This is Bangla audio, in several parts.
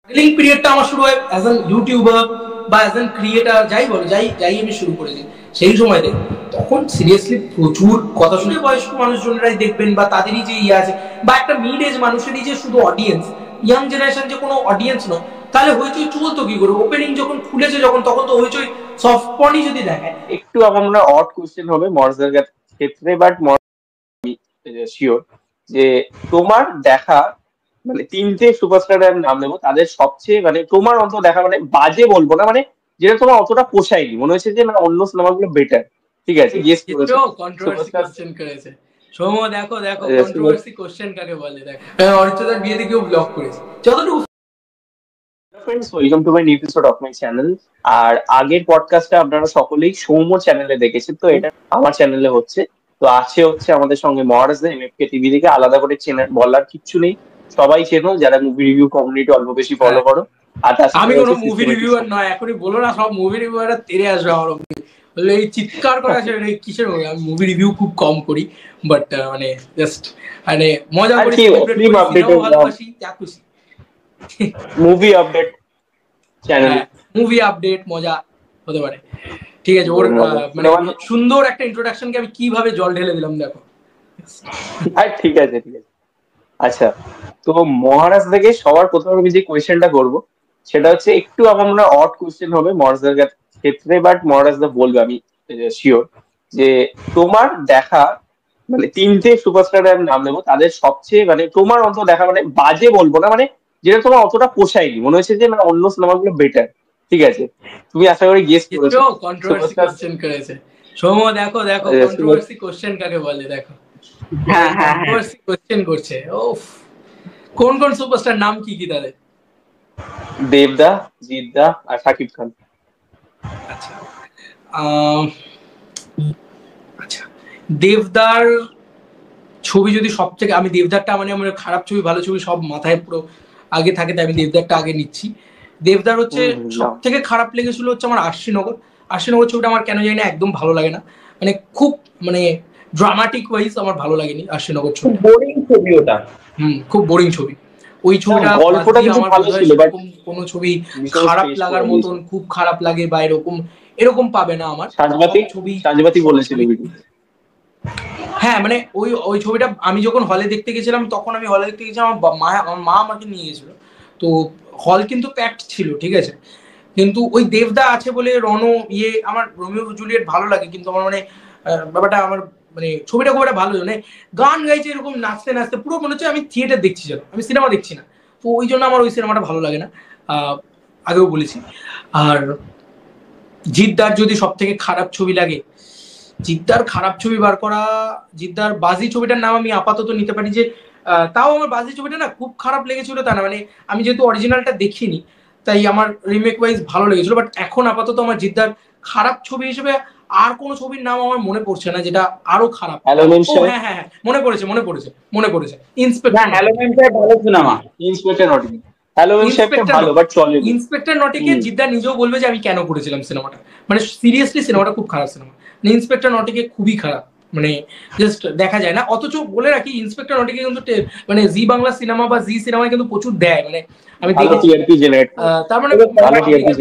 স্ট্রাগলিং পিরিয়ডটা আমার শুরু হয় অ্যাজ অ্যান ইউটিউবার বা অ্যাজ অ্যান ক্রিয়েটার, যাই বলো, যাই আমি শুরু করেছি সেই সময়তে। তখন সিরিয়াসলি প্রচুর কথা শুনে বয়স্ক মানুষজনেরাই দেখবেন বা তাদেরই যে ইয়ে আছে, বা একটা মিড এজ মানুষেরই যে শুধু অডিয়েন্স, ইয়াং জেনারেশন যে কোনো অডিয়েন্স নয়, তাহলে হইচই চলতো কি করে? ওপেনিং যখন খুলেছে যখন, তখন তো হইচই সফট পর্নই যদি দেখায়। একটু আমরা অড কোশ্চেন হবে মর্সের ক্ষেত্রে, বাট শিওর যে তোমার দেখা মানে তিনটে সুপারস্টারের নাম নেবো, তাদের সবচেয়ে মানে তোমার অন্তত দেখা মানে বাজে বলবো না, মানে যেটা তোমার অতটা পোষায়নি, মনে হয়েছে যে না অন্য সিনেমাগুলো বেটার, ঠিক আছে, গেস করেছো কন্ট্রোভার্সি সুপারস্টার। কোশ্চেন করেছে সৌম্য। দেখো দেখো কন্ট্রোভার্সি কোশ্চেন কাকে বলে। দেখো অরিত্রদার বিয়েতে কেউ ব্লক করেছে যতটুকু। Friends, welcome to my new episode of my channel. আর আগের পডকাস্টটা আপনারা সকলেই সৌম্য চ্যানেলে দেখেছেন, তো এটা আমার চ্যানেলে হচ্ছে। তো হচ্ছে আমাদের সঙ্গে মহারাজ দা এমএফকে টিভি থেকে, আলাদা করে চেনে বলার কিচ্ছু নেই, সবাই চেনো যারা মুভি রিভিউ কমিউনিটি অল্প বেশি ফলো করো। আর তার সাথে আমি কোনো হচ্ছে মুভি রিভিউয়ার নয়, এখনই বলো না সব মুভি রিভিউয়াররা তেরে আসবে আমার অব্দি। বললে এই চিৎকার করা আছে কিসের মুভি? আমি মুভি রিভিউ খুব কম করি, বাট মানে জাস্ট মানে মজা করি, সেলিব্রেট করি, সিনেমা ভালোবাসি, যা খুশি। Movie update channel, movie update মজা হতে পারে, ঠিক আছে। ওর মানে সুন্দর একটা ইন্ট্রোডাকশনকে আমি কিভাবে জল ঢেলে দিলাম দেখো। ঠিক আছে ঠিক আছে। আচ্ছা, তো মহারাজ থেকে সবার প্রথমে আমি যে কোয়েশ্চেনটা করবো সেটা হচ্ছে একটু আমরা অড কোয়েশ্চেন হবে মহারাজদের ক্ষেত্রে, বাট মহারাজদা বলবে আমি শিওর যে তোমার দেখা মানে তিনটে সুপারস্টারের নাম নেবো, তাদের সবচেয়ে মানে তোমার অন্তত দেখা মানে বাজে বলবো না, মানে যেটা তোমার অতটা পোষায়নি, মনে হয়েছে যে না অন্য সিনেমাগুলো বেটার, ঠিক আছে, তুমি আশা করি গেস করেছো কন্ট্রোভার্সি কোশ্চেন করেছে সৌম্য। দেখো দেখো কন্ট্রোভার্সি কোশ্চেন কাকে বলে। দেখো কন্ট্রোভার্সি কোশ্চেন করছে। ওফ, কোন কোন সুপারস্টার, নাম কি কি তাদের? দেবদা, জিৎদা আর শাকিব খান। আচ্ছা আচ্ছা, দেবদার ছবি যদি সব থেকে, আমি দেবদারটা মানে আমার খারাপ ছবি ভালো ছবি সব মাথায় পুরো আগে থাকে, তাই আমি দেবদারটা আগে নিচ্ছি। দেবদার হচ্ছে সব থেকে খারাপ লেগেছিল হচ্ছে আমার আশিনগর। আশিনগর ছবিটা আমার কেন জানি না একদম ভালো লাগে না, মানে খুব মানে ড্রামাটিক ওয়াইজ আমার ভালো লাগেনি আশিনগর ছবি। বোরিং ছবি ওটা। খুব বোরিং ছবি ওই ছবিটা। গল্পটা কিন্তু ভালো ছিল, বাট কোনো ছবি খারাপ লাগার মতন খুব খারাপ লাগে বা এরকম পাবে না আমার ছবি। সাজবাতি বলেছিল হ্যাঁ, মানে ওই ছবিটা আমি যখন হলে দেখতে গেছিলাম, তখন আমি হলে দেখতে গেছিলাম, আমার মা আমাকে নিয়ে গেছিল, তো হল কিন্তু প্যাকড ছিল, ঠিক আছে। কিন্তু ওই দেবদা আছে বলে আমার রোমিও জুলিয়েট ভালো লাগে, কিন্তু আমার মানে ব্যাপারটা আমার মানে ছবিটা খুব একটা ভালো, মানে গান গাইছে এরকম নাচতে নাচতে, পুরো মনে হচ্ছে আমি থিয়েটার দেখছি যেন, আমি সিনেমা দেখছি না। তো ওই জন্য আমার ওই সিনেমাটা ভালো লাগে না, আগেও বলেছি। আর জিদ্দার যদি সব থেকে খারাপ ছবি লাগে, জিদ্দার খারাপ ছবি বার করা, জিদ্দার বাজি ছবিটার নাম আমি আপাতত নিতে পারি যে, তাও আমার বাজি ছবিটা না খুব খারাপ লেগেছিল তা না, মানে আমি যেহেতু অরিজিনালটা দেখিনি তাই আমার রিমেক ওয়াইজ ভালো লেগেছিল, বাট এখন আপাতত আমার জিদ্দার খারাপ ছবি হিসেবে আর কোনো ছবির নাম আমার মনে পড়ছে না যেটা আরো খারাপ। হ্যাঁ হ্যাঁ মনে পড়েছে ইন্সপেক্টর নটিকে জিদ্দা নিজেও বলবে যে আমি কেন করেছিলাম সিনেমাটা, মানে সিরিয়াসলি সিনেমাটা খুব খারাপ সিনেমা। ইন্সপেক্টর নটিকে খুবই খারাপ, মানে জাস্ট দেখা যায় না। অথচ বলে রাখি ইন্সপেক্টর নটিকে কিন্তু মানে জি বাংলা সিনেমা বা জি সিনেমায় কিন্তু প্রচুর দেয়, মানে আমি দেখেছি। তার মানে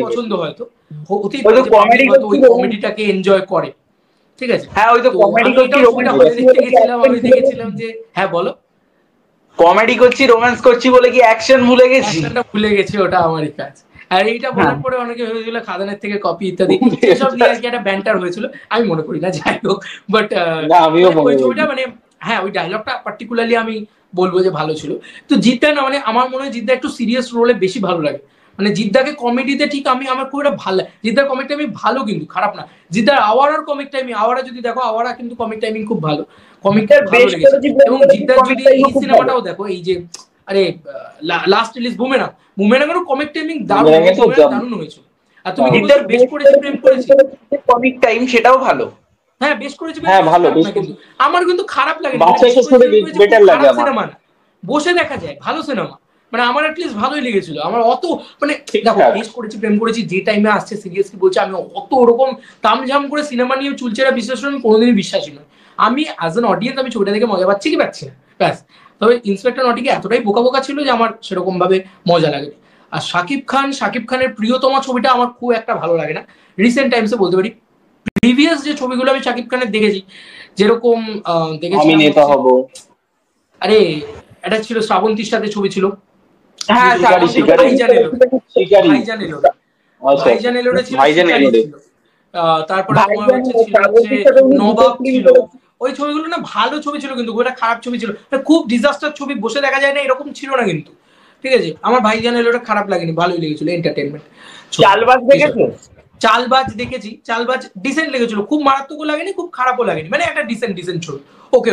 পছন্দ হয়তো ওই কমেডিটাকে এনজয় করে, ঠিক আছে। হ্যাঁ, ওই তো কমেডি করছি, আমি দেখেছিলাম যে, হ্যাঁ বলো, কমেডি করছি রোম্যান্স করছি বলে কি অ্যাকশন ভুলে গেছি? ওটা আমারই কাজ। আর এইটা বলার পরে অনেকে ভেবেছিল খাদানের থেকে কপি ইত্যাদি, সেসব নিয়ে আর কি একটা ব্যান্টার হয়েছিল, আমি মনে করি না, যাই হোক। বাট ওই ছবিটা মানে হ্যাঁ, ওই ডায়লগটা পার্টিকুলারলি আমি বলবো যে ভালো ছিল। তো জিদ্দা না, মানে আমার মনে হয় জিদ্দা একটু সিরিয়াস রোলে বেশি ভালো লাগে, মানে জিদ্দাকে কমেডিতে ঠিক আমার খুব একটা ভালো লাগে। জিদ্দার কমিক টাইমিং ভালো, কিন্তু খারাপ না। জিদ্দার আওয়ারার কমিক টাইমিং, আওয়ারা যদি দেখো, আওয়ারা কিন্তু কমিক টাইমিং খুব ভালো, কমিকটা ভালো লেগেছে। এবং জিদ্দার যদি এই সিনেমাটাও দেখো, এই যে আরে last release boomerang comic timing দারুণ হয়েছিল। আর তুমি জিদ্দার বেশ করেছে প্রেম করেছি কমিক টাইম, সেটাও ভালো। হ্যাঁ বেশ করেছে, ভালো। আমার কিন্তু খারাপ লাগে সিনেমা না, বসে দেখা যায় ভালো সিনেমা, মানে আমার অ্যাটলিস্ট ভালোই লেগেছিল। আমার অত মানে দেখো, বেশ করেছি প্রেম করেছি যে টাইমে আসছে, সিরিয়াসলি বলছি, আমি অত ওরকম তামঝাম করে সিনেমা নিয়ে চুলচেরা বিশ্লেষণ আমি কোনোদিনই বিশ্বাসী নয়। আমি অ্যাজ অ্যান অডিয়েন্স আমি ছবিটা দেখে মজা পাচ্ছি কি পাচ্ছি না, ব্যাস। তবে ইন্সপেক্টর নটিকে এতটাই বোকা ছিল যে আমার সেরকম ভাবে মজা লাগে। আর শাকিব খানের প্রিয়তমা ছবিটা আমার খুব একটা ভালো লাগে না রিসেন্ট টাইমসে বলতে পারি। প্রিভিয়াস যে ছবিগুলো আমি শাকিব খানের দেখেছি, যেরকম আমি নেতা হব, আরে এটা ছিল শ্রাবন্তীর সাথে ছবি ছিল, হ্যাঁ ভাইজান এলোরে ছিল, তারপরে তোমার হচ্ছে নবাব ছিল, ওই ছবিগুলো না ভালো ছবি ছিল, কিন্তু ওটা খারাপ ছবি ছিল, খুব ডিজাস্টার ছবি, বসে দেখা যায় না এরকম ছিল না কিন্তু, ঠিক আছে। আমার ভাইজান এলোরে খারাপ লাগেনি, ভালোই লেগেছিল, এন্টারটেনমেন্ট। চালবাজ দেখেছি, চালবাজ ডিসেন্ট লেগেছিল, খুব মারাত্মক লাগেনি, খুব খারাপও লাগেনি, মানে একটা ডিসেন্ট ছবি, ওকে।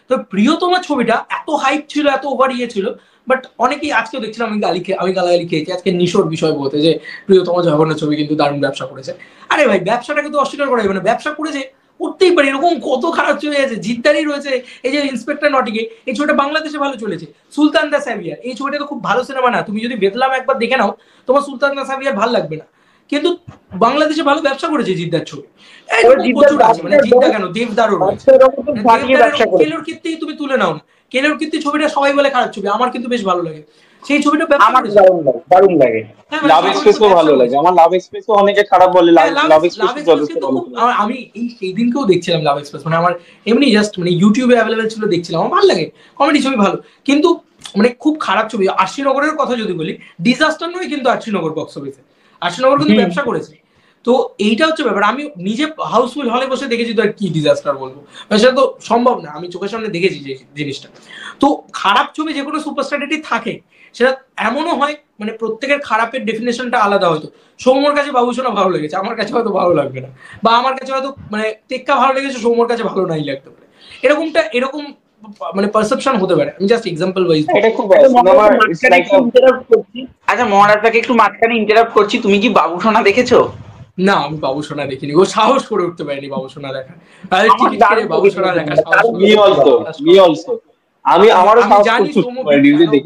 তো প্রিয়তমা ছবিটা এত হাইপ ছিল, এত ওভার ছিল, বাট অনেকেই আজকেও দেখছিলাম, আমি গালাগালি খেয়েছি আজকে নিশোর বিষয় বলতে, যে প্রিয়তমা জগন্নাথ ছবি কিন্তু দারুণ ব্যবসা করেছে। আরে ভাই ব্যবসাটাকে তো অস্বীকার করা যাবে না, ব্যবসা করেছে, করতেই পারে, এরকম কত খারাপ ছবি আছে, জিদ্দারি রয়েছে, এই যে ইন্সপেক্টর নটিকে, এই ছবিটা বাংলাদেশে ভালো চলেছে। সুলতান দা স্যাভিয়ার, এই ছবিটা তো খুব ভালো সিনেমা না, তুমি যদি বেদলাম একবার দেখে নাও, তোমার সুলতান দা স্যাভিয়ার ভালো লাগবে না, কিন্তু বাংলাদেশে ভালো ব্যবসা করেছে জিদ্দার ছবি, প্রচুর আছে, মানে জিদ্দা কেন, দেবদারও রয়েছে, কেলোর কীর্তি তুমি তুলে নাও না, কেলোর কীর্তি ছবিটা সবাই বলে খারাপ ছবি, আমার কিন্তু বেশ ভালো লাগে সেই ছবিটা, দারুণ লাগে। লাভ এক্সপ্রেসও ভালো লাগে আমার, লাভ এক্সপ্রেসও অনেকে খারাপ বলে, লাভ এক্সপ্রেস যথেষ্ট ভালো। আমি এই সেই দিনকেও দেখছিলাম লাভ এক্সপ্রেস, মানে আমার এমনি জাস্ট মানে ইউটিউবে অ্যাভেলেবেল ছিল, দেখছিলাম, আমার ভালো লাগে, কমেডি ছবি ভালো, কিন্তু মানে খুব খারাপ ছবি। আশিনগরের কথা যদি বলি, ডিজাস্টার নয় কিন্তু আশিনগর বক্স অফিসে, আশিনগর কিন্তু ব্যবসা করেছে, তো এইটা হচ্ছে ব্যাপার। আমি নিজে হাউসফুল হলে বসে দেখেছি, তো আর কি ডিজাস্টার বলবো, সেটা তো সম্ভব না, আমি চোখের সামনে দেখেছি যে জিনিসটা। তো খারাপ ছবি যে কোনো সুপারস্টারিটি থাকে, সেটা এমনও হয়, মানে প্রত্যেকের খারাপের ডেফিনেশনটা আলাদা, হয়তো সৌম্যর কাছে বাবুসোনা ভালো লেগেছে, আমার কাছে হয়তো ভালো লাগবে না, বা আমার কাছে হয়তো মানে টেক্কা ভালো লেগেছে, সৌম্যর কাছে ভালো নাই লাগতে পারে, এরকম মানে পারসেপশন হতে পারে। আমি জাস্ট এক্সাম্পল ওয়াইজ, আচ্ছা মহারাজটাকে একটু মাঝখানে ইন্টারাপ্ট করছি, তুমি কি বাবুসোনা দেখেছো? না, আমি বাবুসোনা দেখিনি, ও সাহস করে উঠতে পারেনি বাবুসোনা দেখা, টিকিট কেটে বাবুসোনা দেখা আমি আমারও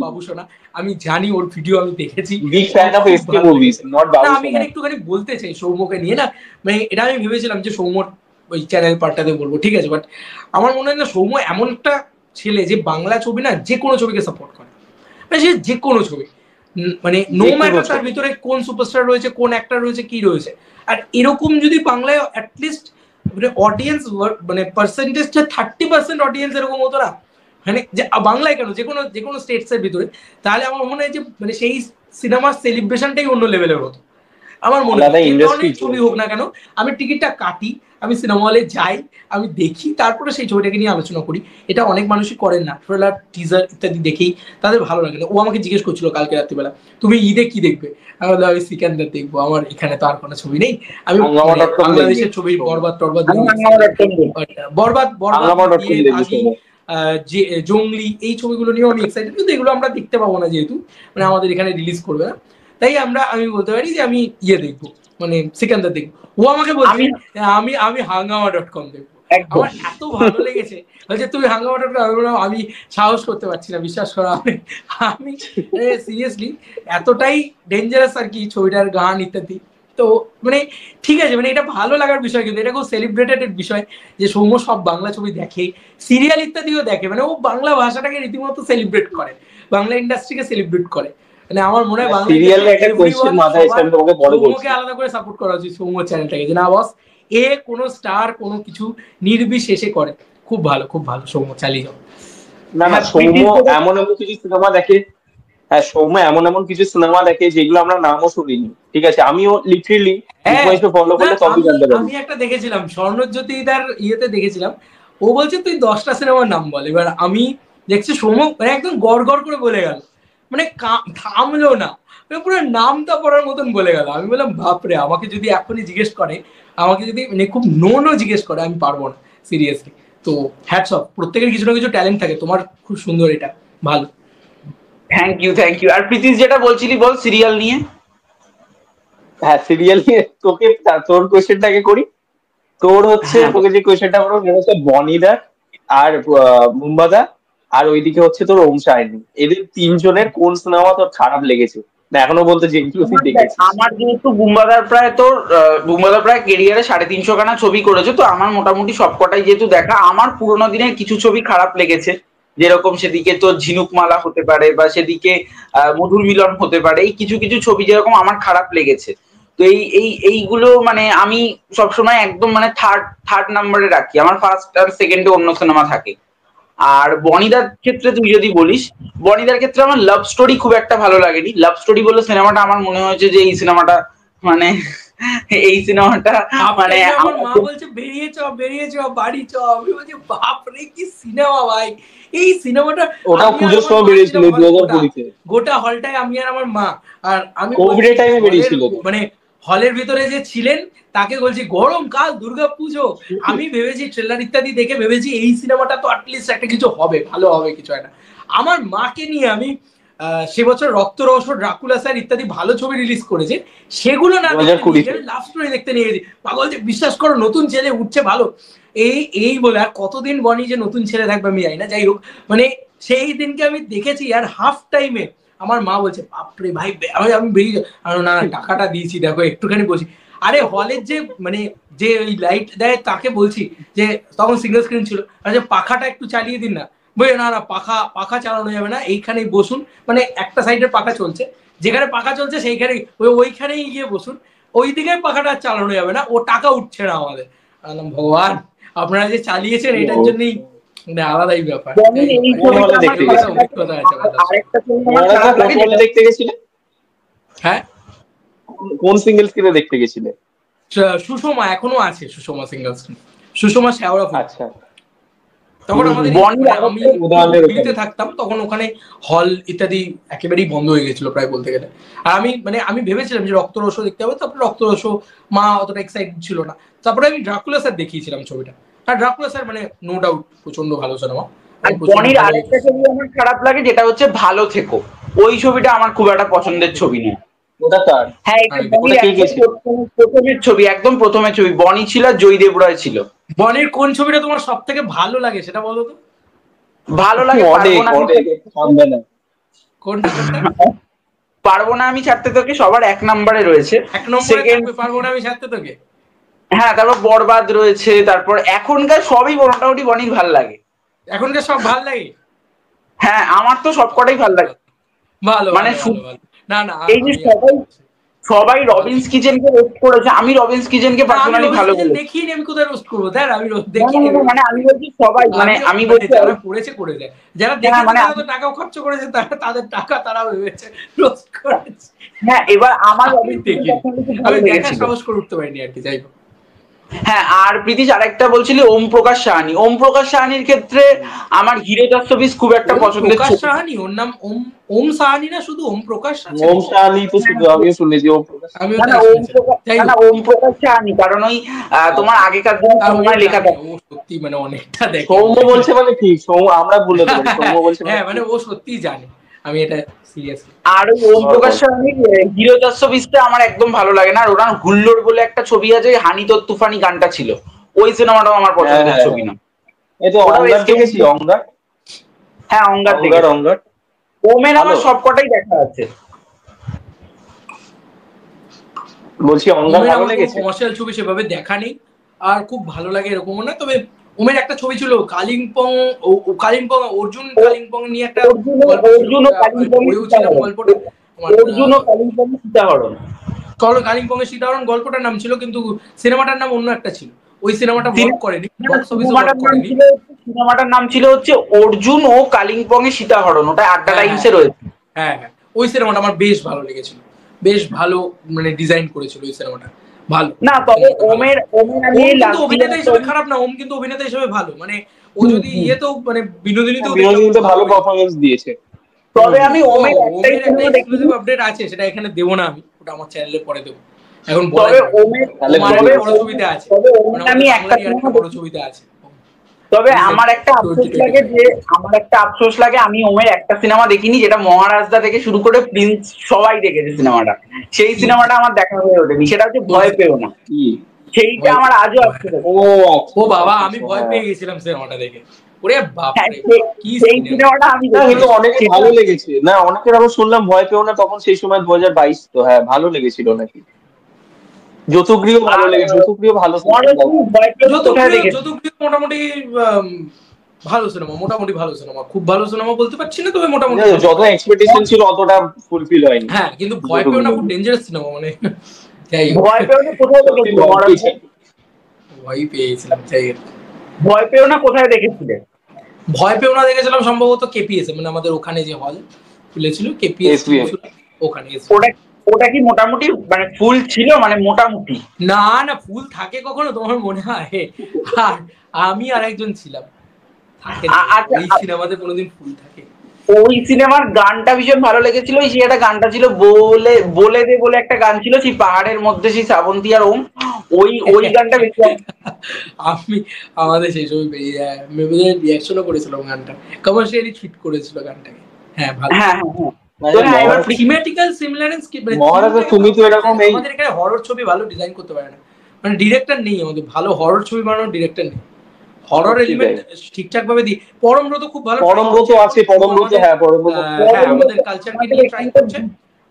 বাবুসোনা, আমি জানি ওর ভিডিও আমি দেখেছি, আমি এখানে একটুখানি বলতে চাই সৌম্যকে নিয়ে না, মানে এটা আমি ভেবেছিলাম যে সৌম্যর ওই চ্যানেল পার্টটাতে বলবো, ঠিক আছে, বাট আমার মনে হয় না সৌম্য এমন একটা ছেলে যে বাংলা ছবি না যে কোনো ছবিকে সাপোর্ট করে, মানে সে যে কোনো ছবি, মানে নো ম্যাটার তার ভিতরে কোন সুপারস্টার রয়েছে, কোন অ্যাক্টর রয়েছে, কি রয়েছে, আর এরকম যদি বাংলায় অ্যাটলিস্ট মানে অডিয়েন্স মানে পার্সেন্টেজটা 30% অডিয়েন্স এরকম হতো না, মানে যে বাংলায় কেন যে কোনো স্টেটস এর ভিতরে, তাহলে আমার মনে হয় যে মানে সেই সিনেমার সেলিব্রেশনটাই অন্য লেভেলের হতো। আমার মনে হয় ছবি হোক না কেন, আমি টিকিটটা কাটি, আমি সিনেমা হলে যাই, আমি দেখি, তারপরে সেই ছবিটাকে নিয়ে আলোচনা করি। এটা অনেক মানুষই করেন না, ট্রেলার টিজার ইত্যাদি দেখেই তাদের ভালো লাগে না। ও আমাকে জিজ্ঞেস করছিল কালকে রাত্রিবেলা, তুমি ঈদে কি দেখবে, আমি বললাম আমি সিকান্দার দেখবো, আমার এখানে তো আর কোনো ছবি নেই, আমি বাংলাদেশের ছবি বরবাদ যে জঙ্গলি, এই ছবিগুলো নিয়ে অনেক এক্সাইটেড, কিন্তু এগুলো আমরা দেখতে পাবো না যেহেতু মানে আমাদের এখানে রিলিজ করবে না, তাই আমি বলতে পারি যে আমি দেখবো, মানে সিকান্দার দেখবো। ও আমাকে বলছে আমি hangama.com দেখবো, আমার এত ভালো লেগেছে, বলছে তুমি hangama.com, আমি সাহস করতে পারছি না, বিশ্বাস করো, আমি সিরিয়াসলি এতটাই ডেঞ্জারাস আর কি ছবিটার গান ইত্যাদি। তো মানে ঠিক আছে, মানে এটা ভালো লাগার বিষয়, কিন্তু এটা খুব সেলিব্রেটেড বিষয় যে সৌম্য সব বাংলা ছবি দেখে, সিরিয়াল ইত্যাদিও দেখে, মানে ও বাংলা ভাষাটাকে রীতিমতো সেলিব্রেট করে, বাংলা ইন্ডাস্ট্রিকে সেলিব্রেট করে, মানে আমার মনে হয় বাংলা সৌম্যকে আলাদা করে সাপোর্ট করা উচিত, সৌম্য চ্যানেলটাকে, যে না বস এ কোনো স্টার কোনো কিছু নির্বিশেষে করে, খুব ভালো সৌম্য, চালিয়ে যাও। না সৌম্য এমন কিছু সিনেমা দেখে, হ্যাঁ সৌম্য এমন কিছু সিনেমা দেখে যেগুলো আমরা নামও শুনিনি, ঠিক আছে, আমিও লিটারেলি ফলো করলে তবেই জানতে পারি। আমি একটা দেখেছিলাম স্বর্ণজ্যোতিদার ইয়েতে দেখেছিলাম, ও বলছে তুই 10টা সিনেমার নাম বল, এবার আমি দেখছি সৌম্য মানে একদম গড় করে বলে গেল, মানে থামলো না, পুরো নামটা পড়ার মতন বলে গেল। আমি বললাম বাপরে, আমাকে যদি এখনই জিজ্ঞেস করে, আমাকে যদি মানে খুব নোনও জিজ্ঞেস করে, আমি পারবো না সিরিয়াসলি। তো হ্যাটস অফ, প্রত্যেকের কিছু না কিছু ট্যালেন্ট থাকে, তোমার খুব সুন্দর, এটা ভালো, থ্যাংক ইউ। আর প্রীতিশ যেটা বলছিলি বল সিরিয়াল নিয়ে। হ্যাঁ সিরিয়াল নিয়ে তোকে তোর কোয়েশ্চেনটাকে করি, তোর হচ্ছে তোকে যে কোয়েশ্চেনটা করবো সেটা হচ্ছে বনিদা আর মুম্বাদা আর ওইদিকে হচ্ছে তোর ওম শাইনি, এদের তিনজনের কোন সিনেমা তোর খারাপ লেগেছে না এখনো বলতে যেগুলো দেখেছিস? আমার যেহেতু বুম্বাদার প্রায় কেরিয়ারে 350 খানা ছবি করেছে, তো আমার মোটামুটি সবকটাই যেহেতু দেখা, আমার পুরোনো দিনের কিছু ছবি খারাপ লেগেছে, যেরকম সেদিকে তোর ঝিনুকমালা হতে পারে বা সেদিকে মধুর মিলন হতে পারে, এই কিছু কিছু ছবি যেরকম আমার খারাপ লেগেছে। তো এইগুলো মানে আমি সবসময় একদম মানে থার্ড নাম্বারে রাখি, আমার ফার্স্ট আর সেকেন্ডে অন্য সিনেমা থাকে। আর বনিদার ক্ষেত্রে তুই যদি বলিস, বনিদার ক্ষেত্রে আমার লাভ স্টোরি খুব একটা ভালো লাগেনি। লাভ স্টোরি বলে সিনেমাটা আমার মনে হয়েছে যে এই সিনেমাটা মানে এই সিনেমাটা মানে আমার মা বলছে বেরিয়ে চ বাড়ি চ, আমি বলছি বাপরে কি সিনেমা ভাই এই সিনেমাটা। ওটা পুজোর সময় বেরিয়েছিল 2020-তে, গোটা হলটায় আমি আর আমার মা, আর আমি কোভিডের টাইমে বেরিয়েছিল। মানে হলের ভিতরে যে ছিলেন তাকে বলছি গরমকাল দুর্গা পুজো, আমি ভেবেছি ট্রেলার ইত্যাদি দেখে ভেবেছি এই সিনেমাটা তো অ্যাটলিস্ট একটা কিছু হবে, ভালো হবে কিছু একটা। আমার মাকে নিয়ে আমি সে বছর রক্ত রহস্য, ড্রাকুলা স্যার ইত্যাদি ভালো ছবি রিলিজ করেছে, সেগুলো না দেখে লাভ স্টোরি দেখতে নিয়ে গেছি। পাগল যে বিশ্বাস করো নতুন ছেলে উঠছে ভালো, এই বলে আর কতদিন বনি যে নতুন ছেলে থাকবে আমি জানি না। যাই হোক মানে সেই দিনকে আমি দেখেছি, আর হাফ টাইমে আমার মা বলছে বাপরে ভাই, আমি বেরিয়ে না টাকাটা দিয়েছি দেখো একটুখানি বসি। আরে হলের যে মানে যে ওই লাইট দেয় তাকে বলছি যে তখন সিঙ্গেল স্ক্রিন ছিল, আচ্ছা পাখাটা একটু চালিয়ে দিন না, বলে না না পাখা চালানো যাবে না, এইখানেই বসুন, মানে একটা সাইডের পাখা চলছে, যেখানে পাখা চলছে সেইখানে ওইখানেই গিয়ে বসুন, ওই দিকে পাখাটা চালানো যাবে না, ও টাকা উঠছে না আমাদের। ভগবান আপনারা যে চালিয়েছেন এটার জন্যই আলাদাই ব্যাপার। দেখতে গেছিলে? হ্যাঁ কোন সিঙ্গেল স্ক্রিনে দেখতে গেছিলে? সুষমা, এখনো আছে সুষমা সিঙ্গেল স্ক্রিন, সুষমা শেওড়া। আচ্ছা, তখন আমাদের আমি দিল্লিতে থাকতাম, তখন ওখানে হল ইত্যাদি একেবারেই বন্ধ হয়ে গেছিল প্রায় বলতে গেলে। আর আমি ভেবেছিলাম যে রক্ত রহস্য দেখতে হবে, তারপরে রক্ত রহস্য মা অতটা এক্সাইটেড ছিল না, তারপরে আমি ড্রাকুলা স্যার দেখিয়েছিলাম ছবিটা। আর ড্রাকুলা স্যার মানে নো ডাউট প্রচন্ড ভালো সিনেমা। আর বনির আরেকটা ছবি আমার খারাপ লাগে, যেটা হচ্ছে ভালো থেকো, ওই ছবিটা আমার খুব একটা পছন্দের ছবি নয়। হ্যাঁ এটা প্রথমের ছবি, একদম প্রথমের ছবি, বনি ছিল আর জয়দেব রয় ছিল। বনির কোন ছবিটা তোমার সব থেকে ভালো লাগে সেটা বলো তো? ভালো লাগে কোনটা? পারবো না আমি ছাড়তে তোকে সবার এক নম্বরে রয়েছে। এক নম্বরে পারবো না আমি ছাড়তে তোকে। হ্যাঁ, তারপর বরবাদ রয়েছে, তারপর এখনকার সবই মোটামুটি বনির ভাল লাগে। এখনকার সব ভাল লাগে? হ্যাঁ আমার তো সবকটাই ভাল লাগে। ভালো মানে না এই যে সবাই রবিন্স কিচেনকে রোস্ট করেছে, আমি রবিন্স কিচেনকে পার্সোনালি ভালো বলি। দেখিনি, আমি কোথায় রোস্ট করবো? স্যার আমি দেখিনি, মানে আমি বলছি সবাই, মানে আমি বলছি যারা করেছে করে যায়, যারা দেখে মানে টাকাও খরচ করেছে তাদের টাকা তারা ভেবেছে রোস্ট করেছে। হ্যাঁ এবার আমার আমি দেখার সাহস করে উঠতে পারিনি আর কি। যাই হোক। হ্যাঁ আর প্রীতিশ আরেকটা বলছিলি ওম প্রকাশ সাহানি। ওম প্রকাশ সাহানির ক্ষেত্রে আমার হিরো দস্তবিজ খুব একটা পছন্দের প্রকাশ সাহানি, ওর নাম ওম সাহানি না শুধু ওম প্রকাশ? ওম সাহানি তো শুধু আমিও শুনেছি ওম প্রকাশ। ওম প্রকাশ সাহানি কারণ ওই তোমার আগেকার দিনে সময় লেখা থাকে। ও সত্যি মানে অনেকটা দেখে। সৌম্য বলছে মানে কি? সৌম্য আমরা বলে দেব, সৌম্য বলছে হ্যাঁ মানে ও সত্যি জানে, আমি এটা সিরিয়াসলি। আর ওম প্রকাশ সাহানির হিরো দস্তবিজটা আমার একদম ভালো লাগে না। আর ওনার হুল্লোড় বলে একটা ছবি আছে, হানি তোর তুফানি গানটা ছিল, ওই সিনেমাটাও আমার পছন্দের ছবি না। এটা অঙ্গার দেখেছি? অঙ্গার? হ্যাঁ অঙ্গার দেখেছি। অঙ্গার ওমেন আমার সবকটাই দেখা আছে। বলছি অঙ্গার ভালো লেগেছে? কমার্শিয়াল ছবি সেভাবে দেখা নেই, আর খুব ভালো লাগে এরকম না। তবে ওমের একটা ছবি ছিল কালিম্পং, অর্জুন কালিম্পং নিয়ে একটা কালিম্পং এর সীতাহরণ গল্পটার নাম ছিল, কিন্তু সিনেমাটার নাম অন্য একটা ছিল। ওই সিনেমাটা ওয়ার্ক করেনি, বক্স অফিসে ওয়ার্ক করেনি। সিনেমাটার নাম ছিল হচ্ছে অর্জুন ও কালিম্পং এর সীতাহরণ, ওটা আড্ডা টাইমসে রয়েছে। হ্যাঁ হ্যাঁ, ওই সিনেমাটা আমার বেশ ভালো লেগেছিল, বেশ ভালো মানে ডিজাইন করেছিল ওই সিনেমাটা, ভালো না। তবে ওমের অভিনেতা হিসেবে খারাপ না, ওম কিন্তু অভিনেতা হিসেবে ভালো, মানে ও যদি ইয়েতেও মানে বিনোদিনীতেও ভালো পারফরম্যান্স দিয়েছে। তবে আমি ওমের একটা এক্সক্লুসিভ আপডেট আছে, সেটা এখানে দেবো না, আমি ওটা আমার চ্যানেলে পরে দেবো। এখন তবে ওমের বড় ছবিতে আছে, আমি একটা বড় ছবিতে আছে। তবে আমার একটা আফসোস লাগে, আমি ওমের একটা সিনেমা দেখিনি, যেটা মহারাজদা থেকে শুরু করে প্রিন্স সবাই দেখেছে সিনেমাটা, সেই সিনেমাটা আমার দেখা হয়ে ওঠেনি, সেটা হচ্ছে ভয় পেও না। সেইটা আমার আজও আফসোস। ও বাবা, আমি ভয় পেয়ে গেছিলাম সিনেমাটা দেখে। ওরে বাপ রে, কি সিনেমাটা আমি অনেকে ভালো লেগেছে না, অনেকের আবার শুনলাম ভয় পেও না, তখন সেই সময় 2022 তো। হ্যাঁ ভালো লেগেছিল নাকি? যতুগৃহ ভালো লেগেছে, যতুগৃহ ভালো, যতুগৃহ মোটামুটি ভালো সিনেমা, মোটামুটি ভালো সিনেমা, খুব ভালো সিনেমা বলতে পারছি না, তবে মোটামুটি যত এক্সপেকটেশন ছিল অতটা ফুলফিল হয়নি। হ্যাঁ, কিন্তু ভয় পেও না, খুব ডেঞ্জারাস সিনেমা, মানে যাই হোক, ভয় পেও না কোথায় দেখেছিলে মহারাজ? ভয় পেয়েছিলাম, যাই হোক। ভয় পেও না কোথায় দেখেছিলে? ভয় পেও না দেখেছিলাম সম্ভবত কেপিএস, মানে আমাদের ওখানে যে হল খুলেছিল কেপিএস, ওখানে। ওটা কি মোটামুটি মানে ফুল ছিল, মানে মোটামুটি? না না, ফুল থাকে কখনো তোমার মনে হয়? আর আমি আর একজন ছিলাম, থাকে না এই সিনেমাতে কোনোদিন ফুল থাকে? ওই সিনেমার গানটা ভীষণ ভালো লেগেছিল, সেই একটা গানটা ছিল বলে বলে দে বলে একটা গান ছিল, সেই পাহাড়ের মধ্যে সেই শ্রাবন্তী আর ওম, ওই গানটা বেশি। আমি আমাদের সেই সময় বেরিয়ে রিয়াকশনও করেছিলাম গানটা, কমার্শিয়ালি ফিট করেছিল গানটাকে। হ্যাঁ ভালো। থিমেটিক্যাল সিমিলারেন্স কি, মহারাজ তুমি তো এরকম এই আমাদের এখানে হরর ছবি ভালো ডিজাইন করতে পারে না, মানে ডিরেক্টর নেই আমাদের, ভালো হরর ছবি বানানোর ডিরেক্টর নেই। হরর এলিমেন্ট ঠিকঠাক ভাবে দিই। পরমব্রত খুব ভালো, পরমব্রত আছে, পরমব্রত হ্যাঁ, পরমব্রত হ্যাঁ আমাদের কালচারকে নিয়ে ট্রাই করছে।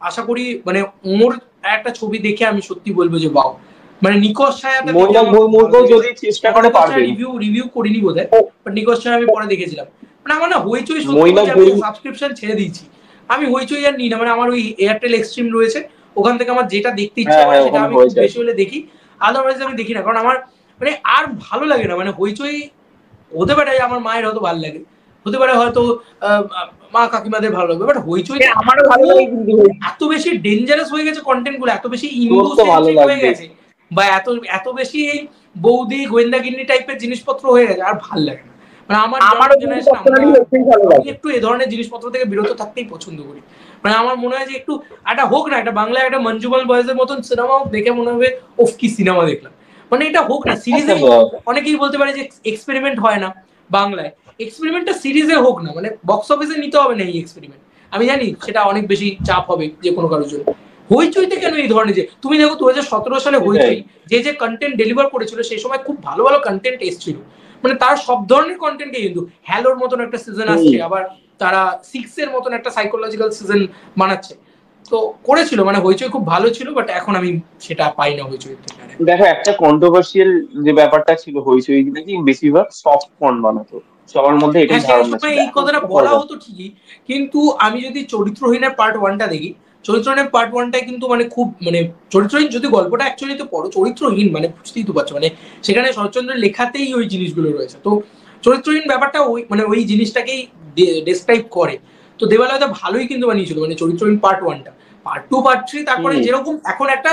আশা করি মানে ওর একটা ছবি দেখে আমি সত্যি বলবো যে বাও, মানে নিকশ ছায়াটা যদি চেষ্টা করে পারবে। রিভিউ করিনি বোধহয়, বাট নিকশ ছায়া আমি পরে দেখেছিলাম। মানে আমার না হইচই সত্যি সাবস্ক্রিপশন ছেড়ে দিয়েছি আমি, হইচই আর নিই না, মানে আমার ওই এয়ারটেল এক্সট্রিম রয়েছে, ওখান থেকে আমার যেটা দেখতে ইচ্ছা করে সেটা আমি খুব বেশি হলে দেখি, আদারওয়াইজ আমি দেখি না, কারণ আমার মানে আর ভালো লাগে না। মানে হইচই হতে পারে আমার মায়ের হয়তো ভালো লাগে, হতে পারে হয়তো মা কাকিমাদের ভালো লাগবে, বাট হইচই আমারও ভালো লাগে, এত বেশি ডেঞ্জারাস হয়ে গেছে কন্টেন্ট গুলো, এত বেশি ইন্ডোসেন্ট্রিক হয়ে গেছে, বা এত বেশি এই বৌদি গোয়েন্দাগিন্নি টাইপের জিনিসপত্র হয়ে গেছে, আর ভাল লাগে না। মানে আমার জেনারেশন আমি একটু এ ধরনের জিনিসপত্র থেকে বিরত থাকতেই পছন্দ করি। মানে আমার মনে হয় যে একটু একটা হোক না, একটা বাংলায় একটা মঞ্জুমাল বয়েজের মতন সিনেমা দেখে মনে হবে ওফ কি সিনেমা দেখলাম, মানে এটা হোক না সিরিজে। অনেকেই বলতে পারে যে এক্সপেরিমেন্ট হয় না বাংলায়, এক্সপেরিমেন্টটা সিরিজে হোক না, মানে বক্স অফিসে নিতে হবে না এই এক্সপেরিমেন্ট। আমি জানি সেটা অনেক বেশি চাপ হবে যে কোনো কারোর জন্য। হইচইতে কেন এই ধরনের, যে তুমি দেখো 2017 সালে হইচই যে কন্টেন্ট ডেলিভার করেছিল, সেই সময় খুব ভালো ভালো কন্টেন্ট এসেছিল, মানে তার সব ধরনের কন্টেন্টে, কিন্তু হ্যালোর মতন একটা সিজন আসছে, আবার তারা 6 এর মতন একটা সাইকোলজিক্যাল সিজন বানাচ্ছে, তো করেছিল, মানে হইচই খুব ভালো ছিল, বাট এখন আমি সেটা পাই না হইচই থেকে। দেখো একটা কন্ট্রোভার্সিয়াল যে ব্যাপারটা ছিল হইচই নাকি বেশিরভাগ সফট পর্ন বানাতো, সবার মধ্যে এটাই ধারণা ছিল। এই কথাটা বলা হতো ঠিকই, কিন্তু আমি যদি চরিত্রহীনের পার্ট 1টা দেখি, চরিত্রহীনের পার্ট 1টায় কিন্তু মানে খুব মানে চরিত্রহীন যদি গল্পটা অ্যাকচুয়ালি তো পড়ো, চরিত্রহীন মানে বুঝতেই তো পারছো, মানে সেখানে শরৎচন্দ্রের লেখাতেই ওই জিনিসগুলো রয়েছে, তো চরিত্রহীন ব্যাপারটা ওই মানে ওই জিনিসটাকেই ডেসক্রাইব করে। তো দেবালয়টা ভালোই কিন্তু বানিয়েছিল, মানে চরিত্রহীন পার্ট 1টা, পার্ট 2 পার্ট 3, তারপরে যেরকম এখন একটা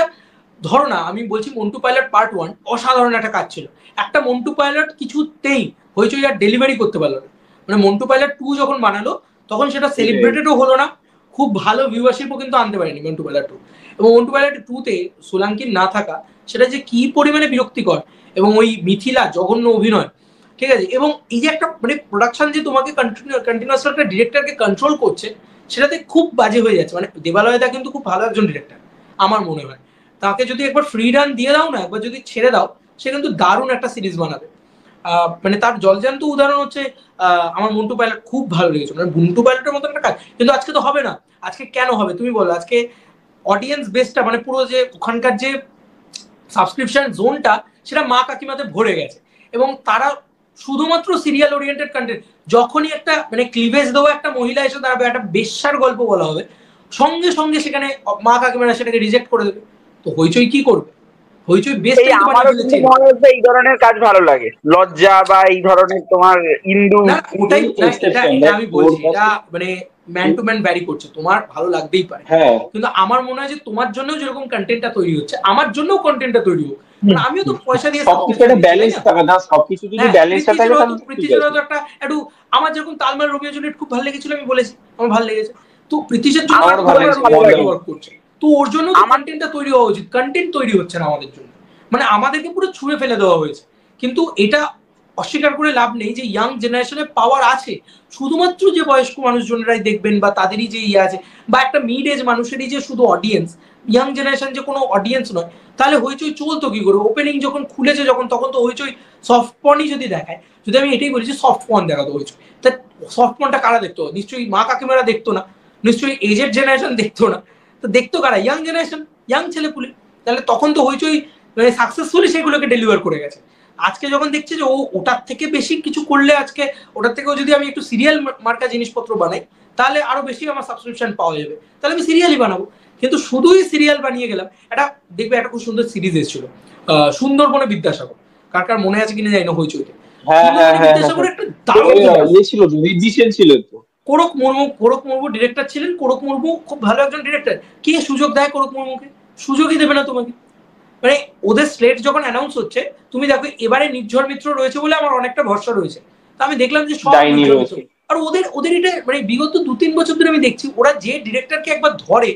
ধরো না, আমি বলছি মন্টু পাইলট পার্ট 1 অসাধারণ একটা কাজ ছিল, একটা মন্টু পাইলট কিছুতেই হইচই আর ডেলিভারি করতে পারলো না। মানে মন্টু পাইলট 2 যখন বানালো তখন সেটা সেলিব্রেটেডও হলো না, খুব ভালো ভিউয়ারশিপও কিন্তু আনতে পারেনি মন্টু পাইলট 2। এবং মন্টু পাইলট 2-তে সোলাঙ্কির না থাকা সেটা যে কি পরিমাণে বিরক্তিকর, এবং ওই মিথিলা জঘন্য অভিনয়, ঠিক আছে, এবং এই যে একটা মানে প্রোডাকশন যে তোমাকে কন্টিনিউয়াস একটা ডিরেক্টরকে কন্ট্রোল করছে, সেটাতে খুব বাজে হয়ে যাচ্ছে। মানে দেবালয়দা কিন্তু খুব ভালো একজন ডিরেক্টর আমার মনে হয়, তাকে যদি একবার ফ্রি রান দিয়ে দাও না, একবার যদি ছেড়ে দাও, সে কিন্তু দারুণ একটা সিরিজ বানাবে। মানে তার জলজান্ত উদাহরণ হচ্ছে আমার মন্টু পাইলট খুব ভালো লেগেছে, মানে মন্টু পাইলটের মতো একটা কাজ, কিন্তু আজকে তো হবে না। আজকে কেন হবে তুমি বলো? আজকে অডিয়েন্স বেসটা মানে পুরো যে ওখানকার যে সাবস্ক্রিপশন জোনটা, সেটা মা কাকিমাতে ভরে গেছে, এবং তারা শুধুমাত্র সিরিয়াল ওরিয়েন্টেড কন্টেন্ট। যখনই একটা মানে ক্লিভেজ দেওয়া একটা মহিলা এসে দাঁড়াবে, একটা বেশ্যার গল্প বলা হবে, সঙ্গে সঙ্গে সেখানে মা কাকিমারা সেটাকে রিজেক্ট করে দেবে। তো হইচই কি করবে? হইচই বেস্ট এই ধরনের কাজ ভালো লাগে, লজ্জা বা এই ধরনের তোমার ইন্দু, ওটাই আমি বলছি, এটা মানে ম্যান টু ম্যান ভ্যারি করছে, তোমার ভালো লাগতেই পারে, কিন্তু আমার মনে হয় যে তোমার জন্য যেরকম কন্টেন্টটা তৈরি হচ্ছে, আমার জন্যও কন্টেন্টটা তৈরি হোক, মানে আমিও তো পয়সা দিয়ে সবকিছু একটা ব্যালেন্স থাকে না, সবকিছু যদি ব্যালেন্সটা থাকে তাহলে প্রীতিশের তো একটা একটু, আমার যেরকম তালমার রোমিও জুলিয়েট খুব ভালো লেগেছিল, আমি বলেছি আমার ভালো লেগেছে, তো প্রীতিশের জন্য ওয়ার্ক করছে, তো ওর জন্য কন্টেন্টটা তৈরি হওয়া উচিত। কন্টেন্ট তৈরি হচ্ছে না আমাদের জন্য, মানে আমাদেরকে পুরো ছুঁড়ে ফেলে দেওয়া হয়েছে। কিন্তু এটা অস্বীকার করে লাভ নেই যে ইয়াং জেনারেশনের পাওয়ার আছে, শুধুমাত্র যে বয়স্ক মানুষজনেরাই দেখবেন বা তাদেরই যে ইয়ে আছে, বা একটা মিড এজ মানুষেরই যে শুধু অডিয়েন্স, ইয়াং জেনারেশন যে কোনো অডিয়েন্স নয়, তাহলে হইচই চলতো কি করে? ওপেনিং যখন খুলেছে যখন, তখন তো হইচই সফট পর্নই যদি দেখায়, যদি আমি এটাই বলি যে সফট পর্ন দেখাতো হইচই, তা সফট পর্নটা কারা দেখতো? নিশ্চয়ই মা কাকিমারা দেখতো না, নিশ্চয়ই এজেড জেনারেশন দেখতো না, তো দেখতো কারা? ইয়াং জেনারেশন, ইয়াং ছেলেপুলে। তাহলে তখন তো হইচই মানে সাকসেসফুলি সেগুলোকে ডেলিভার করে গেছে। আজকে যখন দেখছি যে ও ওটার থেকে বেশি কিছু করলে, আজকে ওটার থেকেও যদি আমি একটু সিরিয়াল মার্কা জিনিসপত্র বানাই, তাহলে আরো বেশি আমার সাবস্ক্রিপশন পাওয়া যাবে, তাহলে আমি সিরিয়ালই বানাবো। কিন্তু শুধুই সিরিয়াল বানিয়ে গেলাম। এটা দেখবে একটা খুব সুন্দর সিরিজ এসেছিল, সুন্দরবনে বিদ্যাসাগর, কার কার মনে আছে কিনা জানি না, হইচইতে। হ্যাঁ হ্যাঁ সুন্দরবনে হ্যাঁ হ্যাঁ বিদ্যাসাগর হ্যাঁ। একটা দারুণ ইয়ে ছিল তো, ঋদ্ধি সেন ছিল তো। কোরক মুর্মু ডিরেক্টর ছিলেন। কোরক মুর্মু খুব ভালো একজন ডিরেক্টর। কে সুযোগ দেয় কোরক মুর্মুকে? সুযোগই দেবে না তোমাকে। মানে ওদের স্লেট যখন অ্যানাউন্স হচ্ছে, তুমি দেখো এবারে নির্ঝর মিত্র রয়েছে বলে আমার অনেকটা ভরসা রয়েছে। তো আমি দেখলাম যে সব ডাইনি নির্ঝর মিত্র। রয়েছে। আর ওদের ওদের এটা মানে বিগত 2-3 বছর ধরে আমি দেখছি, ওরা যে ডিরেক্টরকে একবার ধরে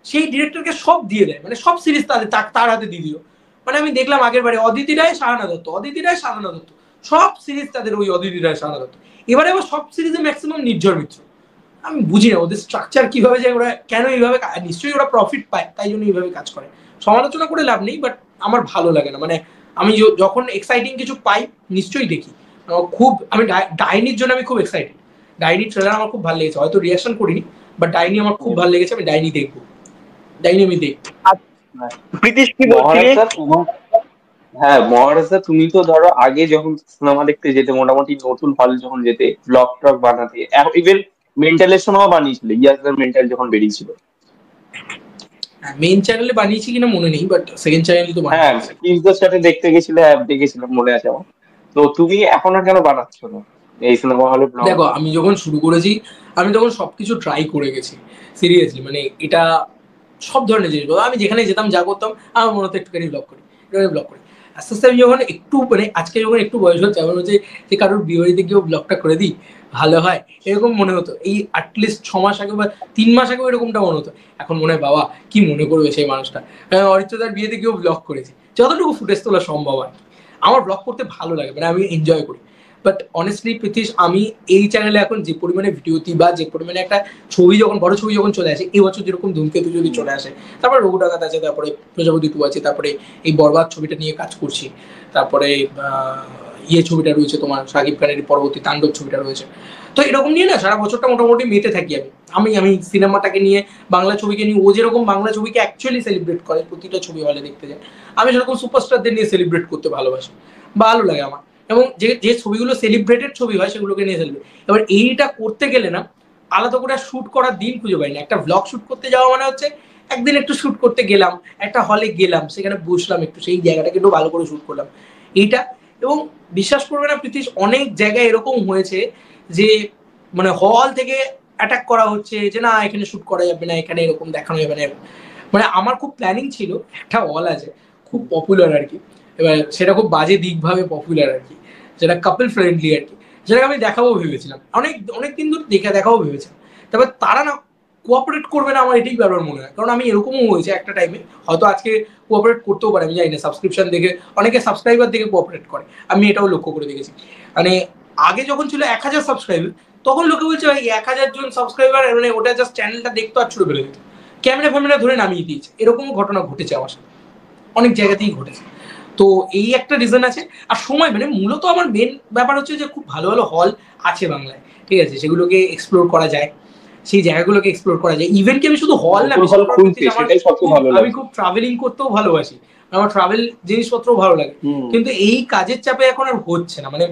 সেই ডিরেক্টরকে সব দিয়ে দেয়, মানে সব সিরিজ তার হাতে দিয়ে দিল। মানে আমি দেখলাম আগের বারে অদিতি রায়, সাহানা দত্ত, অদিতি রায়, সাহানা দত্ত, সব সিরিজ তাদের ওই অদিতি রায়, সাহানা দত্ত। এবারে আবার সব সিরিজে ম্যাক্সিমাম নির্ঝর মিত্র। আমি বুঝি না ওদের স্ট্রাকচার কিভাবে যায়, ওরা কেন এইভাবে নিশ্চয়ই ওরা প্রফিট পায় তাই জন্য এইভাবে কাজ করে। সমালোচনা করে লাভ নেই, বাট আমার ভালো লাগে না। মানে আমি যখন এক্সাইটিং কিছু পাই নিশ্চয়ই দেখি। খুব আমি ডাইনির জন্য আমি খুব এক্সাইটেড। ডাইনি ট্রেলার আমার খুব ভালো লেগেছে, হয়তো রিয়াকশন করিনি, বাট ডাইনি আমার খুব ভালো লেগেছে। আমি ডাইনি দেখবো, ডাইনি আমি দেখবো। প্রীতিশ কি বলছিলি? হ্যাঁ মহারাজা, তুমি তো ধরো আগে যখন সিনেমা দেখতে যেতে, মোটামুটি নতুন হল যখন যেতে, ব্লগ টক বানাতে, ইভেন মেন্টালের সময়ও বানিয়েছিল, ইয়াসদার মেন্টাল যখন বেরিয়েছিল। মেইন চ্যানেলে বানিয়েছি কিনা মনে নেই, বাট সেকেন্ড চ্যানেলে তো হ্যাঁ বানিয়েছি। কিসদের সাথে দেখতে গেছিলে, দেখেছিলাম, মনে আছে আমার। তো তুমি এখন আর কেন বানাচ্ছ না এই সিনেমা হলে ব্লগ? দেখো আমি যখন শুরু করেছি, আমি তখন সবকিছু ট্রাই করে গেছি সিরিয়াসলি। মানে এটা সব ধরনের জিনিস, আমি যেখানে যেতাম যা করতাম আমার মনে হতো একটুখানি ব্লগ করি, একটুখানি ব্লগ করি। আস্তে আস্তে আমি যখন একটু মানে আজকে যখন একটু বয়স হচ্ছে, এমন হচ্ছে যে কারোর বিয়ে বাড়িতে গিয়েও ব্লগটা করে দিই, ভালো হয় এরকম মনে হতো। এই অ্যাটলিস্ট 6 মাস আগে বা 3 মাস আগেও এরকমটা মনে হতো। এখন মনে হয় বাবা কি মনে করবে সেই মানুষটা, অরিত্রদার বিয়েতে গিয়েও ব্লগ করেছি, যতটুকু ফুটেজ তোলা সম্ভব আর কি। আমার ব্লগ করতে ভালো লাগে, মানে আমি এনজয় করি। বাট অনেস্টলি প্রীতিশ, আমি এই চ্যানেলে এখন যে পরিমাণে ভিডিও দিই বা যে পরিমাণে একটা ছবি যখন, বড় ছবি যখন চলে আসে, এই বছর যেরকম ধূমকেতু যদি চলে আসে, তারপরে রঘু ডাকাত আছে, তারপরে প্রজাপতি 2 আছে, তারপরে এই বরবাদ ছবিটা নিয়ে কাজ করছি, তারপরে ইয়ে ছবিটা রয়েছে তোমার শাকিব খানের পরবর্তী তাণ্ডব ছবিটা রয়েছে। তো এরকম নিয়ে না সারা বছরটা মোটামুটি মেতে থাকি আমি আমি সিনেমাটাকে নিয়ে, বাংলা ছবিকে নিয়ে। ও যেরকম বাংলা ছবিকে অ্যাকচুয়ালি সেলিব্রেট করে, প্রতিটা ছবি হলে দেখতে যায়, আমি সেরকম সুপারস্টারদের নিয়ে সেলিব্রেট করতে ভালোবাসি, ভালো লাগে আমার। এবং যে যে ছবিগুলো সেলিব্রেটেড ছবি হয় সেগুলোকে নিয়ে সেলিব্রেট। এবার এইটা করতে গেলে না আলাদা করে শুট করার দিন খুঁজে পাই না। একটা ব্লগ শুট করতে যাওয়া মানে হচ্ছে একদিন একটু শুট করতে গেলাম, একটা হলে গেলাম, সেখানে বসলাম, একটু সেই জায়গাটাকে একটু ভালো করে শুট করলাম, এইটা। এবং বিশ্বাস করবে না প্রীতিশ, অনেক জায়গায় এরকম হয়েছে যে মানে হল থেকে অ্যাটাক করা হচ্ছে যে না এখানে শুট করা যাবে না, এখানে এরকম দেখানো যাবে না। মানে আমার খুব প্ল্যানিং ছিল, একটা হল আছে খুব পপুলার আর কি, এবার সেটা খুব বাজে দিকভাবে পপুলার আর কি, যেটা কাপল ফ্রেন্ডলি আর কি, যেটাকে আমি দেখাবো ভেবেছিলাম, অনেক দিন ধরে দেখাবো ভেবেছিলাম। তারপর তারা না কোঅপারেট করবে না, আমার এটাই ব্যাপার মনে হয়। কারণ আমি এরকমও হয়েছে একটা টাইমে, হয়তো আজকে কোঅপারেট করতেও পারে, আমি জানি না, সাবস্ক্রিপশন দেখে অনেকে সাবস্ক্রাইবার দেখে কোঅপারেট করে, আমি এটাও লক্ষ্য করে দেখেছি। মানে আগে যখন ছিল 1000 সাবস্ক্রাইবার, তখন লোকে বলছে ভাই 1000 জন সাবস্ক্রাইবার, মানে ওটা জাস্ট চ্যানেলটা দেখতো আর ছুড়ে ফেলে দিত, ক্যামেরা ফ্যামেরা ধরে নামিয়ে দিয়েছে। এরকমও ঘটনা ঘটেছে আমার সাথে, অনেক জায়গাতেই ঘটেছে। তো এই একটা রিজন আছে। আর সময়, মানে মূলত আমার মেন ব্যাপার হচ্ছে যে খুব ভালো ভালো হল আছে বাংলায়, ঠিক আছে, সেগুলোকে এক্সপ্লোর করা যায়, সেই জায়গাগুলোকে এক্সপ্লোর করা যায়। ইভেন কি আমি শুধু হল না, আমি খুব ট্রাভেলিং করতেও ভালোবাসি, আমার ট্রাভেল জিনিসপত্রও ভালো লাগে। কিন্তু এই কাজের চাপে এখন আর হচ্ছে না। মানে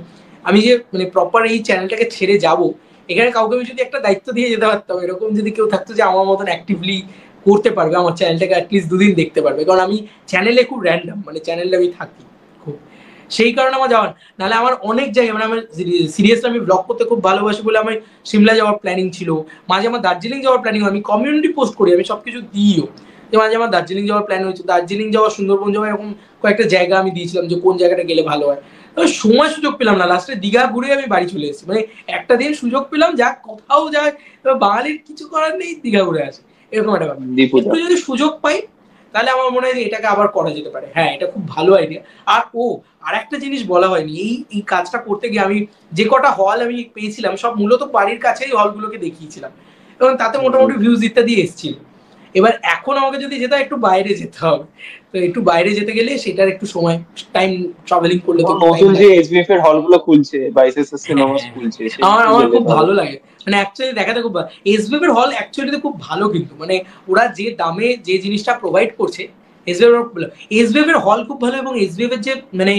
আমি যে মানে প্রপার এই চ্যানেলটাকে ছেড়ে যাব, এখানে কাউকে আমি যদি একটা দায়িত্ব দিয়ে যেতে পারতাম, এরকম যদি কেউ থাকতো যে আমার মতন অ্যাক্টিভলি করতে পারবে, আমার চ্যানেলটাকে অ্যাটলিস্ট 2 দিন দেখতে পারবে, কারণ আমি চ্যানেলে খুব র্যান্ডম, মানে চ্যানেলে আমি থাকি খুব, সেই কারণে আমার যাওয়ার। নাহলে আমার অনেক জায়গায়, মানে আমার সিরিয়াসলি আমি ব্লগ করতে খুব ভালোবাসি বলে আমার সিমলা যাওয়ার প্ল্যানিং ছিল, মাঝে আমার দার্জিলিং যাওয়ার প্ল্যানিং, আমি কমিউনিটি পোস্ট করি, আমি সবকিছু দিইও, যে মাঝে আমার দার্জিলিং যাওয়ার প্ল্যান হয়েছে, দার্জিলিং যাওয়া, সুন্দরবন যাওয়া, এরকম কয়েকটা জায়গা আমি দিয়েছিলাম যে কোন জায়গাটা গেলে ভালো হয়। তবে সময় সুযোগ পেলাম না, লাস্টে দীঘা ঘুরে আমি বাড়ি চলে এসেছি। মানে একটা দিন সুযোগ পেলাম, যা কোথাও যায়, বাঙালির কিছু করার নেই, দীঘা ঘুরে আসে, এরকম একটা ব্যাপার। একটু যদি সুযোগ পাই তাহলে আমার মনে হয় যে এটাকে আবার করা যেতে পারে। হ্যাঁ, এটা খুব ভালো আইডিয়া। আর একটা জিনিস বলা হয়নি, এই কাজটা করতে গিয়ে আমি যে কটা হল আমি পেয়েছিলাম, সব মূলত বাড়ির কাছেই হলগুলোকে দেখিয়েছিলাম, এবং তাতে মোটামুটি ভিউজ ইত্যাদি এসেছিল। এবার এখন আমাকে যদি যেতে একটু বাইরে যেতে হবে, তো একটু বাইরে যেতে গেলে সেটার একটু সময়, টাইম ট্রাভেলিং করলে তো নতুন যে এসবিএফ এর হলগুলো খুলছে বা এসএসএস সিনেমাস খুলছে, আমার খুব ভালো লাগে। মানে অ্যাকচুয়ালি দেখাতে খুব এসবিএফ এর হল অ্যাকচুয়ালি খুব ভালো, কিন্তু মানে ওরা যে দামে যে জিনিসটা প্রোভাইড করছে এসবিএফ এর হল খুব ভালো, এবং এসবিএফ এর যে মানে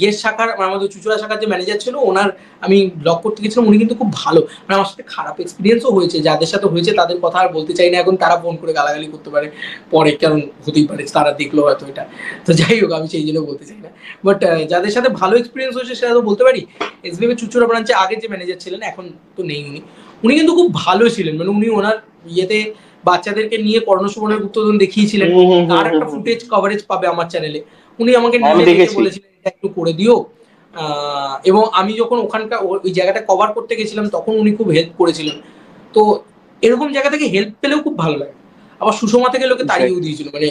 ইয়ের শাখার আমাদের চুচুড়া শাখার যে ম্যানেজার ছিল, ওনার আমি ব্লগ করতে গেছিলাম, উনি কিন্তু খুব ভালো। মানে আমার সাথে খারাপ এক্সপিরিয়েন্সও হয়েছে, যাদের সাথে হয়েছে তাদের কথা আর বলতে চাই না এখন, তারা ফোন করে গালাগালি করতে পারে পরে, কারণ হতেই পারে তারা দেখলো হয়তো এটা। তো যাই হোক, আমি সেই জন্য বলতে চাই না। বাট যাদের সাথে ভালো এক্সপিরিয়েন্স হয়েছে সেটা তো বলতে পারি। এসবিএফ এর চুচুড়া ব্রাঞ্চে আগে যে ম্যানেজার ছিলেন, এখন তো নেই উনি, উনি কিন্তু খুব ভালো ছিলেন। মানে উনি ওনার ইয়েতে বাচ্চাদেরকে নিয়ে কর্ণসুবর্ণের গুপ্তধন দেখিয়েছিলেন, তার একটা ফুটেজ কভারেজ পাবে আমার চ্যানেলে। উনি আমাকে নিজে দেখে বলেছিলেন এটা একটু করে দিও, এবং আমি যখন ওখানকার ওই জায়গাটা কভার করতে গেছিলাম তখন উনি খুব হেল্প করেছিলেন। তো এরকম জায়গা থেকে হেল্প পেলেও খুব ভালো লাগে। আবার সুষমা থেকে লোকে তাড়িয়েও দিয়েছিল, মানে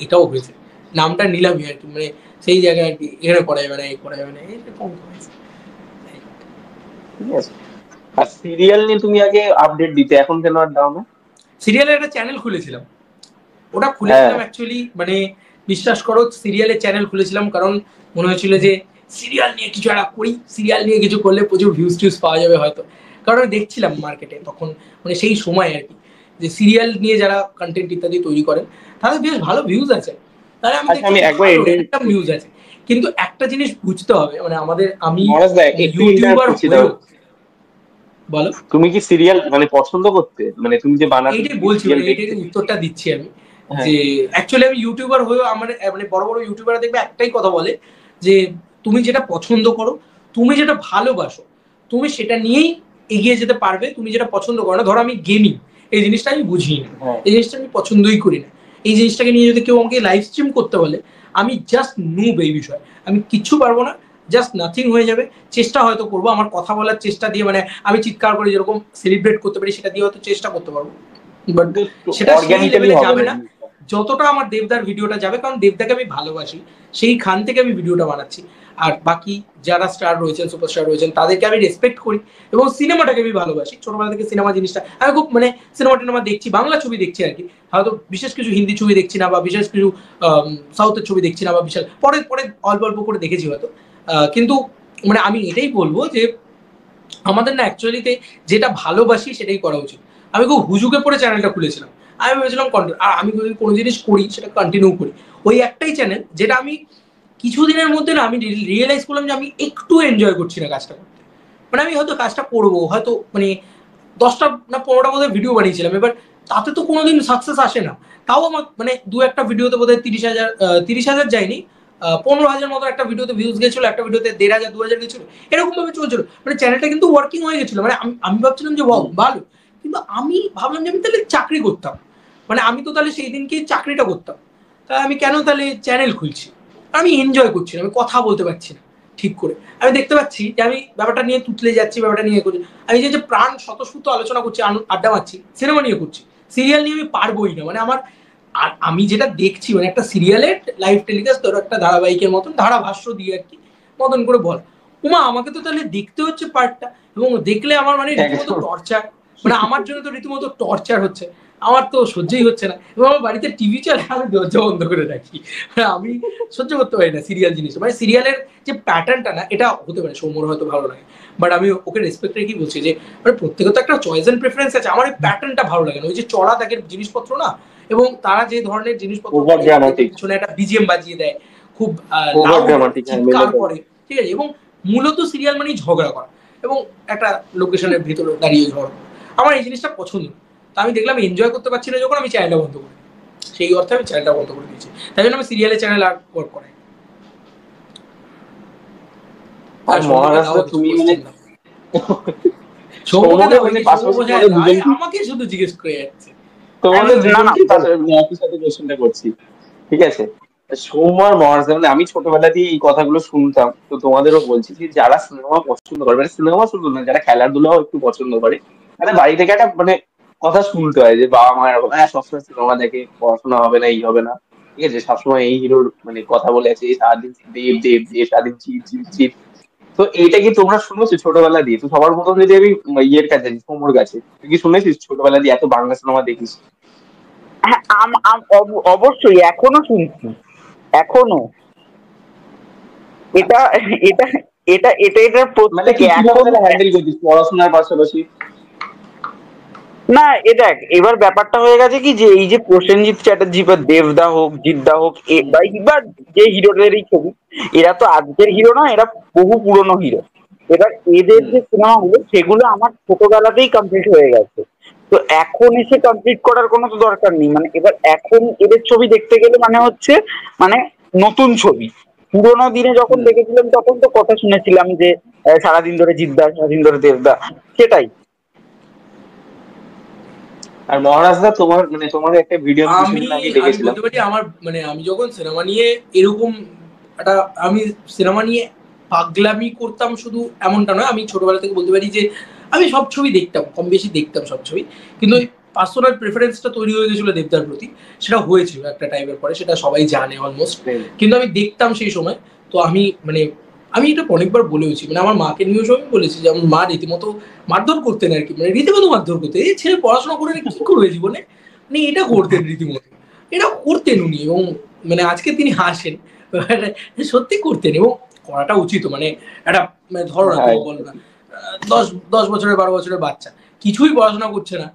এটাও হয়েছে, নামটা নিলামই আর কি, মানে সেই জায়গায় আর কি, এখানে করা যাবে না, এই করা যাবে না, এরকম হয়েছে। আর সিরিয়াল নিয়ে তুমি আগে আপডেট দিতে, এখন কেন আর দাও না? সিরিয়ালের একটা চ্যানেল খুলেছিলাম, ওটা খুলেছিলাম অ্যাকচুয়ালি, মানে বিশ্বাস করো সিরিয়ালের চ্যানেল খুলেছিলাম কারণ মনে হয়েছিল যে সিরিয়াল নিয়ে কিছু একটা করি, সিরিয়াল নিয়ে কিছু করলে প্রচুর ভিউজ টিউজ পাওয়া যাবে হয়তো। কারণ আমি দেখছিলাম মার্কেটে তখন, মানে সেই সময় আর কি, যে সিরিয়াল নিয়ে যারা কন্টেন্ট ইত্যাদি তৈরি করেন তাদের বেশ ভালো ভিউজ আছে, তাহলে আমি একটা ভিউজ আছে। কিন্তু একটা জিনিস বুঝতে হবে, মানে আমাদের, আমি ইউটিউবার হয়েও, বলো তুমি কি সিরিয়াল মানে পছন্দ করতে, মানে তুমি যে বানাতে, এইটাই বলছি, এইটাই উত্তরটা দিচ্ছি আমি, যে অ্যাকচুয়ালি আমি ইউটিউবার হয়েও আমার মানে বড় বড় ইউটিউবার দেখবে একটাই কথা বলে, যে তুমি যেটা পছন্দ করো, তুমি যেটা ভালোবাসো, তুমি সেটা নিয়েই এগিয়ে যেতে পারবে। তুমি যেটা পছন্দ করো না, ধরো আমি গেমিং, এই জিনিসটা আমি বুঝি না, এই জিনিসটা আমি পছন্দই করি না, এই জিনিসটাকে নিয়ে যদি কেউ আমাকে লাইভ স্ট্রিম করতে বলে, আমি জাস্ট নুব এই বিষয়ে, আমি কিচ্ছু পারবো না, জাস্ট নাথিং হয়ে যাবে। চেষ্টা হয়তো করবো, আমার কথা বলার চেষ্টা দিয়ে, মানে আমি চিৎকার করে যেরকম সেলিব্রেট করতে পারি সেটা দিয়ে হয়তো চেষ্টা করতে পারবো, বাট সেটা সেই লেভেলে যাবে না যতটা আমার দেবদার ভিডিওটা যাবে, কারণ দেবদাকে আমি ভালোবাসি, সেইখান থেকে আমি ভিডিওটা বানাচ্ছি। আর বাকি যারা স্টার রয়েছেন, সুপারস্টার রয়েছেন, তাদেরকে আমি রেসপেক্ট করি, এবং সিনেমাটাকে আমি ভালোবাসি। ছোটবেলা থেকে সিনেমা জিনিসটা আমি খুব, মানে সিনেমা টিনেমা দেখছি, বাংলা ছবি দেখছি আর কি, হয়তো বিশেষ কিছু হিন্দি ছবি দেখছি না, বা বিশেষ কিছু সাউথের ছবি দেখছি না, বা বিশাল পরে পরে অল্প অল্প করে দেখেছি হয়তো। কিন্তু মানে আমি এটাই বলবো যে আমাদের না অ্যাকচুয়ালিতে যেটা ভালোবাসি সেটাই করা উচিত। আমি খুব হুজুকে পড়ে চ্যানেলটা খুলেছিলাম, আমি ভেবেছিলাম কন্টেন্ট, আর আমি যদি কোনো জিনিস করি সেটা কন্টিনিউ করি। ওই একটাই চ্যানেল যেটা আমি কিছুদিনের মধ্যে না আমি রিয়েলাইজ করলাম যে আমি একটু এনজয় করছি না কাজটা করতে। মানে আমি হয়তো কাজটা করবো, হয়তো মানে 10টা না 15টা বোধহয় ভিডিও বানিয়েছিলাম, এবার তাতে তো কোনোদিন সাকসেস আসে না। তাও আমার মানে দু একটা ভিডিওতে বোধহয় 30,000 যায়নি, 15,000 মতো একটা ভিডিওতে ভিউজ গেছিল, একটা ভিডিওতে 1,500 2,000 গেছিল, এরকম ভাবে চলছিল। মানে চ্যানেলটা কিন্তু ওয়ার্কিং হয়ে গেছিল, মানে আমি ভাবছিলাম যে ভালো, কিন্তু আমি ভাবলাম যে আমি তাহলে চাকরি করতাম, মানে আমি তো তাহলে সেই দিনকে চাকরিটা করতাম, তাহলে আমি কেন তাহলে চ্যানেল খুলছি? আমি এনজয় করছি না, আমি কথা বলতে পারছি না ঠিক করে। আমি দেখতে পাচ্ছি যে আমি ব্যাপারটা নিয়ে তুতলে যাচ্ছি, ব্যাপারটা নিয়ে করছি, আমি যে প্রাণ স্বতঃস্ফূর্ত আলোচনা করছি, আড্ডা মারছি, সিনেমা নিয়ে করছি, সিরিয়াল নিয়ে আমি পারবোই না। মানে আমার, আর আমি যেটা দেখছি, মানে একটা সিরিয়ালের লাইভ টেলিকাস্ট, ধরো একটা ধারাবাহিকের মতন ধারাভাষ্য দিয়ে আর কি মতন করে বল, উমা আমাকে তো তাহলে দেখতে হচ্ছে পার্টটা, এবং দেখলে আমার মানে রীতিমতো টর্চার, মানে আমার জন্য তো রীতিমতো টর্চার হচ্ছে, আমার তো সহ্যই হচ্ছে না। এবং আমার বাড়িতে টিভি চলে, আমি দরজা বন্ধ করে রাখি, আমি সহ্য করতে পারি না সিরিয়াল জিনিস। মানে সিরিয়ালের যে প্যাটার্নটা না, এটা হতে পারে সৌম্যর হয়তো ভালো লাগে, বাট আমি ওকে রেসপেক্ট রেখেই বলছি যে মানে প্রত্যেকের তো একটা চয়েস এন্ড প্রেফারেন্স আছে, আমার এই প্যাটার্নটা ভালো লাগে না, ওই যে চড়া তাকে জিনিসপত্র না, এবং তারা যে ধরনের জিনিসপত্র পিছনে একটা বিজিএম বাজিয়ে দেয়, খুব চিৎকার করে, ঠিক আছে, এবং মূলত সিরিয়াল মানেই ঝগড়া করা, এবং একটা লোকেশনের ভিতরে দাঁড়িয়ে ঝগড়া, আমার এই জিনিসটা পছন্দ। তো আমি দেখলাম এনজয় করতে পারছি না যখন, আমি চ্যানেলটা বন্ধ করি, সেই অর্থে আমি চ্যানেলটা বন্ধ করে দিয়েছি, তাই জন্য আমি সিরিয়ালের চ্যানেল আর ওয়ার্ক করাই। আর মহারাষ্ট্র তুমি আমাকে শুধু জিজ্ঞেস করে যাচ্ছে, তোমাদের একই সাথে কোশ্চেনটা করছি, ঠিক আছে? সৌম্যর মহারাষ্ট্র, মানে আমি ছোটবেলাতেই এই কথাগুলো শুনতাম, তো তোমাদেরও বলছি যে যারা সিনেমা পছন্দ করে, মানে সিনেমা শুধু না, যারা খেলাধুলাও একটু পছন্দ করে, তাহলে বাড়ি থেকে একটা মানে কথা শুনতে হয় যে বাবা মা এরকম সবসময় সিনেমা দেখে, পড়াশোনা হবে না, এই হবে না, ঠিক আছে, সবসময় এই হিরোর মানে কথা বলে আছে, সারাদিন দেব দেব দেব, সারাদিন চিপ চিপ চিপ। তো এইটা কি তোমরা শুনেছো ছোটবেলা দিয়ে? তো সবার প্রথম যদি আমি ইয়ের কাছে যাই, সৌম্যর কাছে, তুই কি শুনেছিস ছোটবেলা দিয়ে এত বাংলা সিনেমা দেখিস? হ্যাঁ, অবশ্যই এখনো শুনছি, এখনো। এটা এটা এটা এটা এটা মানে কি হ্যান্ডেল করছিস পড়াশোনার পাশাপাশি? না এ দেখ এবার ব্যাপারটা হয়ে গেছে কি যে এই যে প্রসেনজিৎ চ্যাটার্জি বা দেবদা হোক জিদ্দা হোক বা যে হিরোদেরই ছবি, এরা তো আজকের হিরো না, এরা বহু পুরনো হিরো। এবার এদের যে সিনেমাগুলো সেগুলো আমার ছোটবেলাতেই কমপ্লিট হয়ে গেছে। তো এখন এসে কমপ্লিট করার কোনো তো দরকার নেই, মানে এবার এখন এদের ছবি দেখতে গেলে মানে হচ্ছে মানে নতুন ছবি। পুরোনো দিনে যখন দেখেছিলাম তখন তো কথা শুনেছিলাম যে সারাদিন ধরে জিদ্দা, সারাদিন ধরে দেবদা, সেটাই। আর মহারাজদা তোমার মানে তোমার একটা ভিডিও আমি কিছুদিন আগে আমি দেখেছিলাম। বলতে পারি আমার মানে আমি যখন সিনেমা নিয়ে এরকম একটা আমি সিনেমা নিয়ে পাগলামি করতাম শুধু এমনটা নয়, আমি ছোটবেলা থেকে বলতে পারি যে আমি সব ছবি দেখতাম, কম বেশি দেখতাম সব ছবি, কিন্তু ওই পার্সোনাল প্রেফারেন্সটা তৈরি হয়ে গেছিল দেবদার প্রতি। সেটা হয়েছিল একটা টাইমের পরে, সেটা সবাই জানে অলমোস্ট। কিন্তু আমি দেখতাম সেই সময়। তো আমি মানে আমি এটা অনেকবার বলেওছি, মানে আমার মাকে নিয়েও সবই বলেছি যে আমার মা রীতিমতো মারধর করতেন আর কি, মানে রীতিমতো মারধর করতেন, এই ছেলে পড়াশোনা করে কি করবে জীবনে, মানে এটা করতেন রীতিমতো, এটা করতেন উনি। এবং মানে আজকে তিনি হাসেন, সত্যি করতেন এবং করাটা উচিত। মানে একটা মানে ধরো না, তুমি বলো না 10 বছরের 12 বছরের বাচ্চা কিছুই পড়াশোনা করছে না,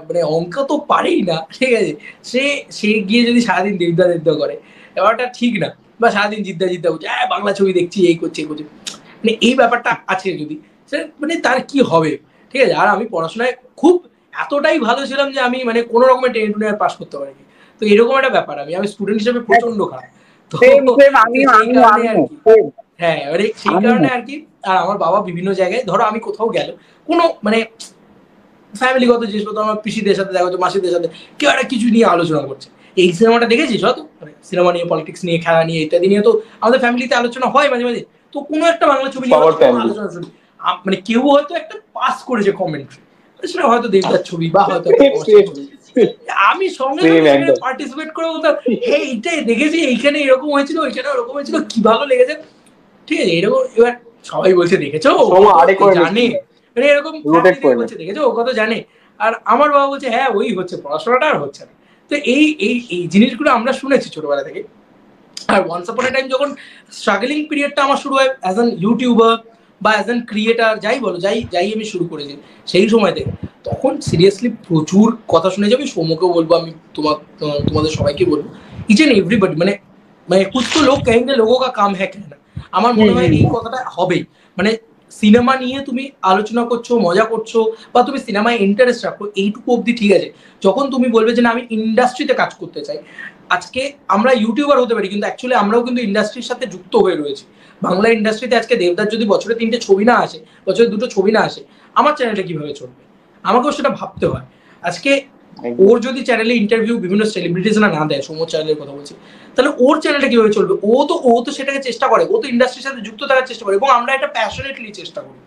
মানে অঙ্ক তো পারেই না, ঠিক আছে, সে সে গিয়ে যদি সারাদিন দেবদা দেবদা করে, ব্যাপারটা ঠিক না। বা সারাদিন জিদ্দা জিদ্দা করছে, বাংলা ছবি দেখছি, এই করছে এই করছে, মানে এই ব্যাপারটা আছে যদি, সে মানে তার কি হবে, ঠিক আছে। আর আমি পড়াশোনায় খুব এতটাই ভালো ছিলাম যে আমি মানে কোনো রকমের টেনে টুনে পাস করতে পারিনি। তো এরকম একটা ব্যাপার, আমি স্টুডেন্ট হিসেবে প্রচন্ড খারাপ। তো সেই কারণে আর কি, হ্যাঁ এবারে সেই কারণে আর কি। আর আমার বাবা বিভিন্ন জায়গায়, ধরো আমি কোথাও গেল কোনো মানে ফ্যামিলিগত জিনিস, তো আমার পিসিদের সাথে দেখা হচ্ছে, মাসিদের সাথে কেউ একটা কিছু নিয়ে আলোচনা করছে, এই সিনেমাটা দেখেছিস হয়তো, মানে সিনেমা নিয়ে, পলিটিক্স নিয়ে, খেলা নিয়ে ইত্যাদি নিয়ে তো আমাদের ফ্যামিলিতে আলোচনা হয় মাঝে মাঝে। তো কোনো একটা বাংলা ছবি নিয়ে আলোচনা শুনি, মানে কেউ হয়তো একটা পাস করেছে কমেন্ট্রি, সেটা হয়তো দেবদার ছবি বা হয়তো আমি সঙ্গে সঙ্গে পার্টিসিপেট করে বলতাম, হ্যাঁ এইটাই দেখেছি, এইখানে এরকম হয়েছিল, ওইখানে ওরকম হয়েছিল, কি ভালো লেগেছে, ঠিক আছে এরকম। এবার সবাই বলছে দেখেছো, জানে, মানে এরকম বলছে দেখেছো, ও কত জানে। আর আমার বাবা বলছে হ্যাঁ ওই হচ্ছে, পড়াশোনাটা আর হচ্ছে না। তো এই এই এই জিনিসগুলো আমরা শুনেছি ছোটবেলা থেকে। আর ওয়ান্স আপন এ টাইম যখন স্ট্রাগলিং পিরিয়ডটা আমার শুরু হয় অ্যাজ অ্যান ইউটিউবার বা অ্যাজ অ্যান ক্রিয়েটার, যাই বলো, যাই আমি শুরু করেছি সেই সময় থেকে, তখন সিরিয়াসলি প্রচুর কথা শুনে যাবে। সৌম্যকেও বলবো, আমি তোমাদের সবাইকে বলবো, ইচ এন্ড এভরিবডি, মানে মানে কুছ তো লোক কহেঙ্গে লোগোं का काम है कहना। আমার মনে হয় এই কথাটা হবেই। মানে সিনেমা নিয়ে তুমি আলোচনা করছো, মজা করছো, বা তুমি সিনেমায় ইন্টারেস্ট রাখো, এইটুকু অবধি ঠিক আছে। যখন তুমি বলবে যে না আমি ইন্ডাস্ট্রিতে কাজ করতে চাই, আজকে আমরা ইউটিউবার হতে পারি, কিন্তু অ্যাকচুয়ালি আমরাও কিন্তু ইন্ডাস্ট্রির সাথে যুক্ত হয়ে রয়েছি। বাংলা ইন্ডাস্ট্রিতে আজকে দেবদার যদি বছরে 3টে ছবি না আসে, বছরে 2টো ছবি না আসে, আমার চ্যানেলটা কিভাবে চলবে, আমাকেও সেটা ভাবতে হয়। আজকে ওর যদি চ্যানেলে ইন্টারভিউ বিভিন্ন সেলিব্রিটিজরা না দেয়, সৌম্য চ্যানেলের কথা বলছি, তাহলে ওর চ্যানেলটা কিভাবে চলবে? ও তো সেটাকে চেষ্টা করে, ও তো ইন্ডাস্ট্রির সাথে যুক্ত থাকার চেষ্টা করে, এবং আমরা এটা প্যাশনেটলি চেষ্টা করি।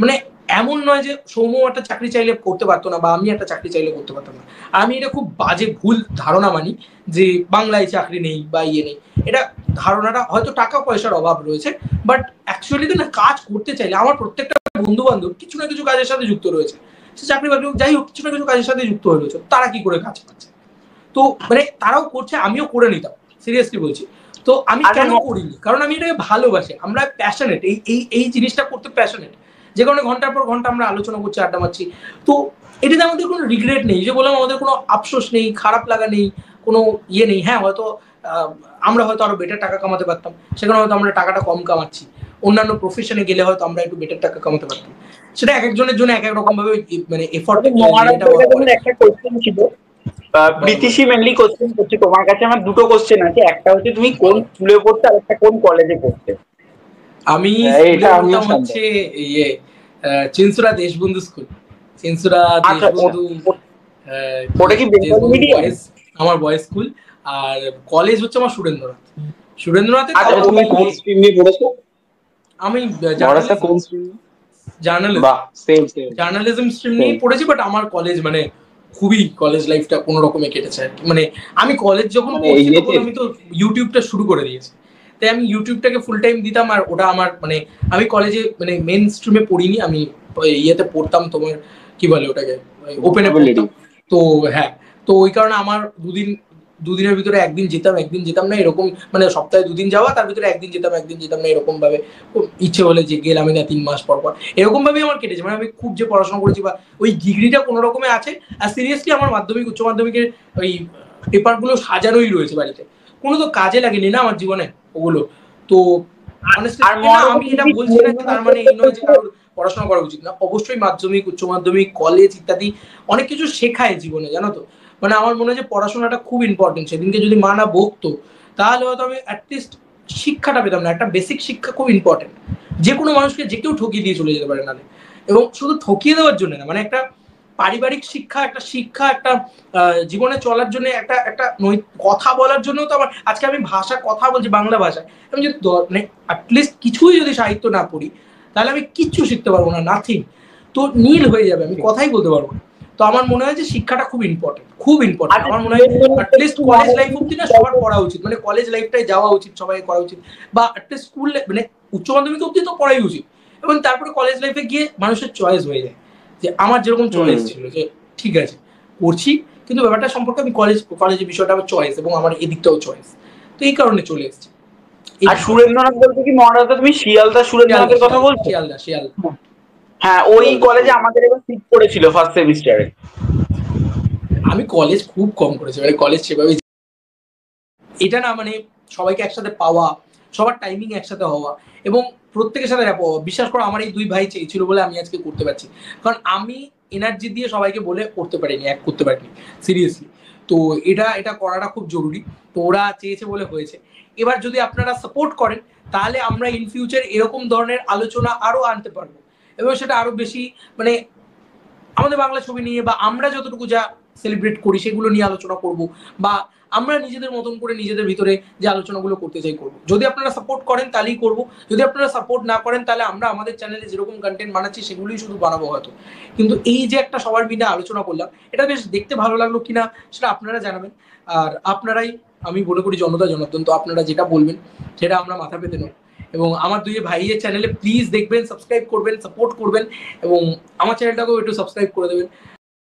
মানে এমন নয় যে সৌম্য একটা চাকরি চাইলে করতে পারতো না, বা আমি একটা চাকরি চাইলে করতে পারতাম না। আমি এটা খুব বাজে ভুল ধারণা মানি যে বাংলায় চাকরি নেই বা ইয়ে নেই। এটা ধারণাটা হয়তো টাকা পয়সার অভাব রয়েছে, বাট অ্যাকচুয়ালি তো না, কাজ করতে চাইলে আমার প্রত্যেকটা বন্ধু বান্ধব কিছু না কিছু কাজের সাথে যুক্ত রয়েছে, সে চাকরি বাকরি যাই হোক, কিছু না কিছু কাজের সাথে যুক্ত হয়ে রয়েছে, তারা কি করে কাজ পাচ্ছে? তো মানে তারাও করছে, আমিও করে নিতাম, সিরিয়াসলি বলছি। তো আমি কেন করিনি? কারণ আমি এটাকে ভালোবাসি, আমরা প্যাশনেট, এই এই এই জিনিসটা করতে প্যাশনেট, যে কারণে ঘন্টার পর ঘন্টা আমরা আলোচনা করছি, আড্ডা মারছি। তো এটাতে আমাদের কোনো রিগ্রেট নেই, যে বললাম আমাদের কোনো আফসোস নেই, খারাপ লাগা নেই, কোনো ইয়ে নেই। হ্যাঁ হয়তো আমরা হয়তো আরো বেটার টাকা কামাতে পারতাম, সেখানে হয়তো আমরা টাকাটা কম কামাচ্ছি, অন্যান্য প্রফেশনে গেলে হয়তো আমরা একটু বেটার টাকা কামাতে পারতাম। সেটা এক একজনের জন্য এক এক রকম ভাবে মানে এফর্ট। একটা কোশ্চেন ছিল, প্রীতিশী মেনলি কোশ্চেন করছি তোমার কাছে। আমার দুটো কোশ্চেন আছে, একটা হচ্ছে তুমি কোন স্কুলে পড়তে, আর একটা কোন কলেজে পড়তে? আমি পড়তাম হচ্ছে ইয়ে চিনসুরা দেশবন্ধু স্কুল, চিনসুরা দেশবন্ধু। ওটা কি বেঙ্গলি মিডিয়াম? আমার বয়েজ স্কুল। আর কলেজ হচ্ছে আমার সুরেন্দ্রনাথ। সুরেন্দ্রনাথে তুমি কোন স্ট্রিম নিয়ে পড়েছো? আমি জার্নালিজম স্ট্রিম নিয়ে পড়েছি, বাট আমার কলেজ মানে খুবই কলেজ লাইফটা কোনো রকমে কেটেছে আর কি। মানে আমি কলেজ যখন পড়ছি তখন আমি তো ইউটিউবটা শুরু করে দিয়েছি, তাই আমি ইউটিউবটাকে ফুল টাইম দিতাম। আর ওটা আমার মানে আমি কলেজে মানে মেন স্ট্রিমে পড়িনি, আমি ইয়েতে পড়তাম, তোমার কি বলে ওটাকে, ওপেনে পড়তাম। তো হ্যাঁ, তো ওই কারণে আমার দুদিন দুদিনের ভিতরে একদিন যেতাম না এরকম, মানে সপ্তাহে 2 দিন যাওয়া, তার ভিতরে একদিন যেতাম না এরকম ভাবে ইচ্ছে হলে যে গেলামই না 3 মাস পর পর, এরকম ভাবেই আমার কেটেছে। মানে আমি খুব যে পড়াশোনা করেছি বা ওই ডিগ্রিটা কোনো রকমে আছে। আর সিরিয়াসলি আমার মাধ্যমিক উচ্চ মাধ্যমিকের ওই পেপারগুলো সাজানোই রয়েছে বাড়িতে, কোনো তো কাজে লাগেনি না আমার জীবনে ওগুলো। তো honestly আর না, আমি এটা বলছি না যে তার মানে এই নয় যে কারোর পড়াশোনা করা উচিত না, অবশ্যই মাধ্যমিক উচ্চ মাধ্যমিক কলেজ ইত্যাদি অনেক কিছু শেখায় জীবনে, জানো তো। মানে আমার মনে হয় যে পড়াশোনাটা খুব ইম্পর্টেন্ট। সেদিনকে যদি মা না বকতো তাহলে হয়তো আমি অ্যাটলিস্ট শিক্ষাটা পেতাম না। একটা বেসিক শিক্ষা খুব ইম্পর্টেন্ট, যে কোনো মানুষকে যে কেউ ঠকিয়ে দিয়ে চলে যেতে পারে নালে, এবং শুধু ঠকিয়ে দেওয়ার জন্য না, মানে একটা পারিবারিক শিক্ষা, একটা জীবনে চলার জন্য, একটা কথা বলার জন্য। তো আমার আজকে আমি ভাষা কথা বলছি বাংলা ভাষায়, আমি যদি মানে অ্যাটলিস্ট কিছুই যদি সাহিত্য না পড়ি তাহলে আমি কিচ্ছু শিখতে পারবো না, নাথিং। তো নীল হয়ে যাবে, আমি কথাই বলতে পারবো না। তো আমার মনে হয় যে শিক্ষাটা খুব ইম্পর্টেন্ট, খুব ইম্পর্টেন্ট। আমার মনে হয় অ্যাটলিস্ট কলেজ লাইফ অব্দি না সবার পড়া উচিত, মানে কলেজ লাইফটাই যাওয়া উচিত, সবাই করা উচিত। বা অ্যাটলিস্ট স্কুল মানে উচ্চ মাধ্যমিক অব্দি তো পড়াই উচিত, এবং তারপরে কলেজ লাইফে গিয়ে মানুষের চয়েস হয়ে যায় যে আমার যেরকম চয়েস ছিল যে ঠিক আছে করছি, কিন্তু ব্যাপারটা সম্পর্কে আমি কলেজের বিষয়টা আমার চয়েস, এবং আমার এদিকটাও চয়েস। তো এই কারণে চলে এসেছি। আর সুরেন্দ্রনাথ বলতে কি মহারাজা, তুমি শিয়ালদা সুরেন্দ্রনাথের কথা বলছো? শিয়ালদা। হ্যাঁ, ওই কলেজে আমাদের এবার সিট পড়েছিল ফার্স্ট সেমিস্টারে। আমি কলেজ খুব কম করেছি, মানে কলেজ সেভাবে এটা না, মানে সবাইকে একসাথে পাওয়া, সবার টাইমিং একসাথে হওয়া, এবং প্রত্যেকের সাথে বিশ্বাস করো আমার এই 2 ভাই চেয়েছিল বলে আমি আজকে করতে পারছি। কারণ আমি এনার্জি দিয়ে সবাইকে বলে করতে পারিনি সিরিয়াসলি। তো এটা করাটা খুব জরুরি। তো ওরা চেয়েছে বলে হয়েছে। এবার যদি আপনারা সাপোর্ট করেন তাহলে আমরা ইন ফিউচার এরকম ধরনের আলোচনা আরো আনতে পারবো, এবং সেটা আরো বেশি মানে আমাদের বাংলা ছবি নিয়ে, বা আমরা যতটুকু যা সেলিব্রেট করি সেগুলো নিয়ে আলোচনা করব, বা আমরা নিজেদের মতন করে নিজেদের ভিতরে যে আলোচনাগুলো করতে চাই করব। যদি আপনারা সাপোর্ট করেন তাহলেই করব, যদি আপনারা সাপোর্ট না করেন তাহলে আমরা আমাদের চ্যানেলে যেরকম কন্টেন্ট বানাচ্ছি সেগুলোই শুধু বানাবো হয়তো। কিন্তু এই যে একটা সবার মিলে আলোচনা করলাম, এটা বেশ দেখতে ভালো লাগলো কিনা সেটা আপনারা জানাবেন। আর আপনারাই, আমি মনে করি জনতা জনার্দন, তো আপনারা যেটা বলবেন সেটা আমরা মাথা পেতে নেব। এবং আমার 2 ভাইয়ের চ্যানেলে প্লিজ দেখবেন, সাবস্ক্রাইব করবেন, সাপোর্ট করবেন, এবং আমার চ্যানেলটাকেও একটু সাবস্ক্রাইব করে দেবেন।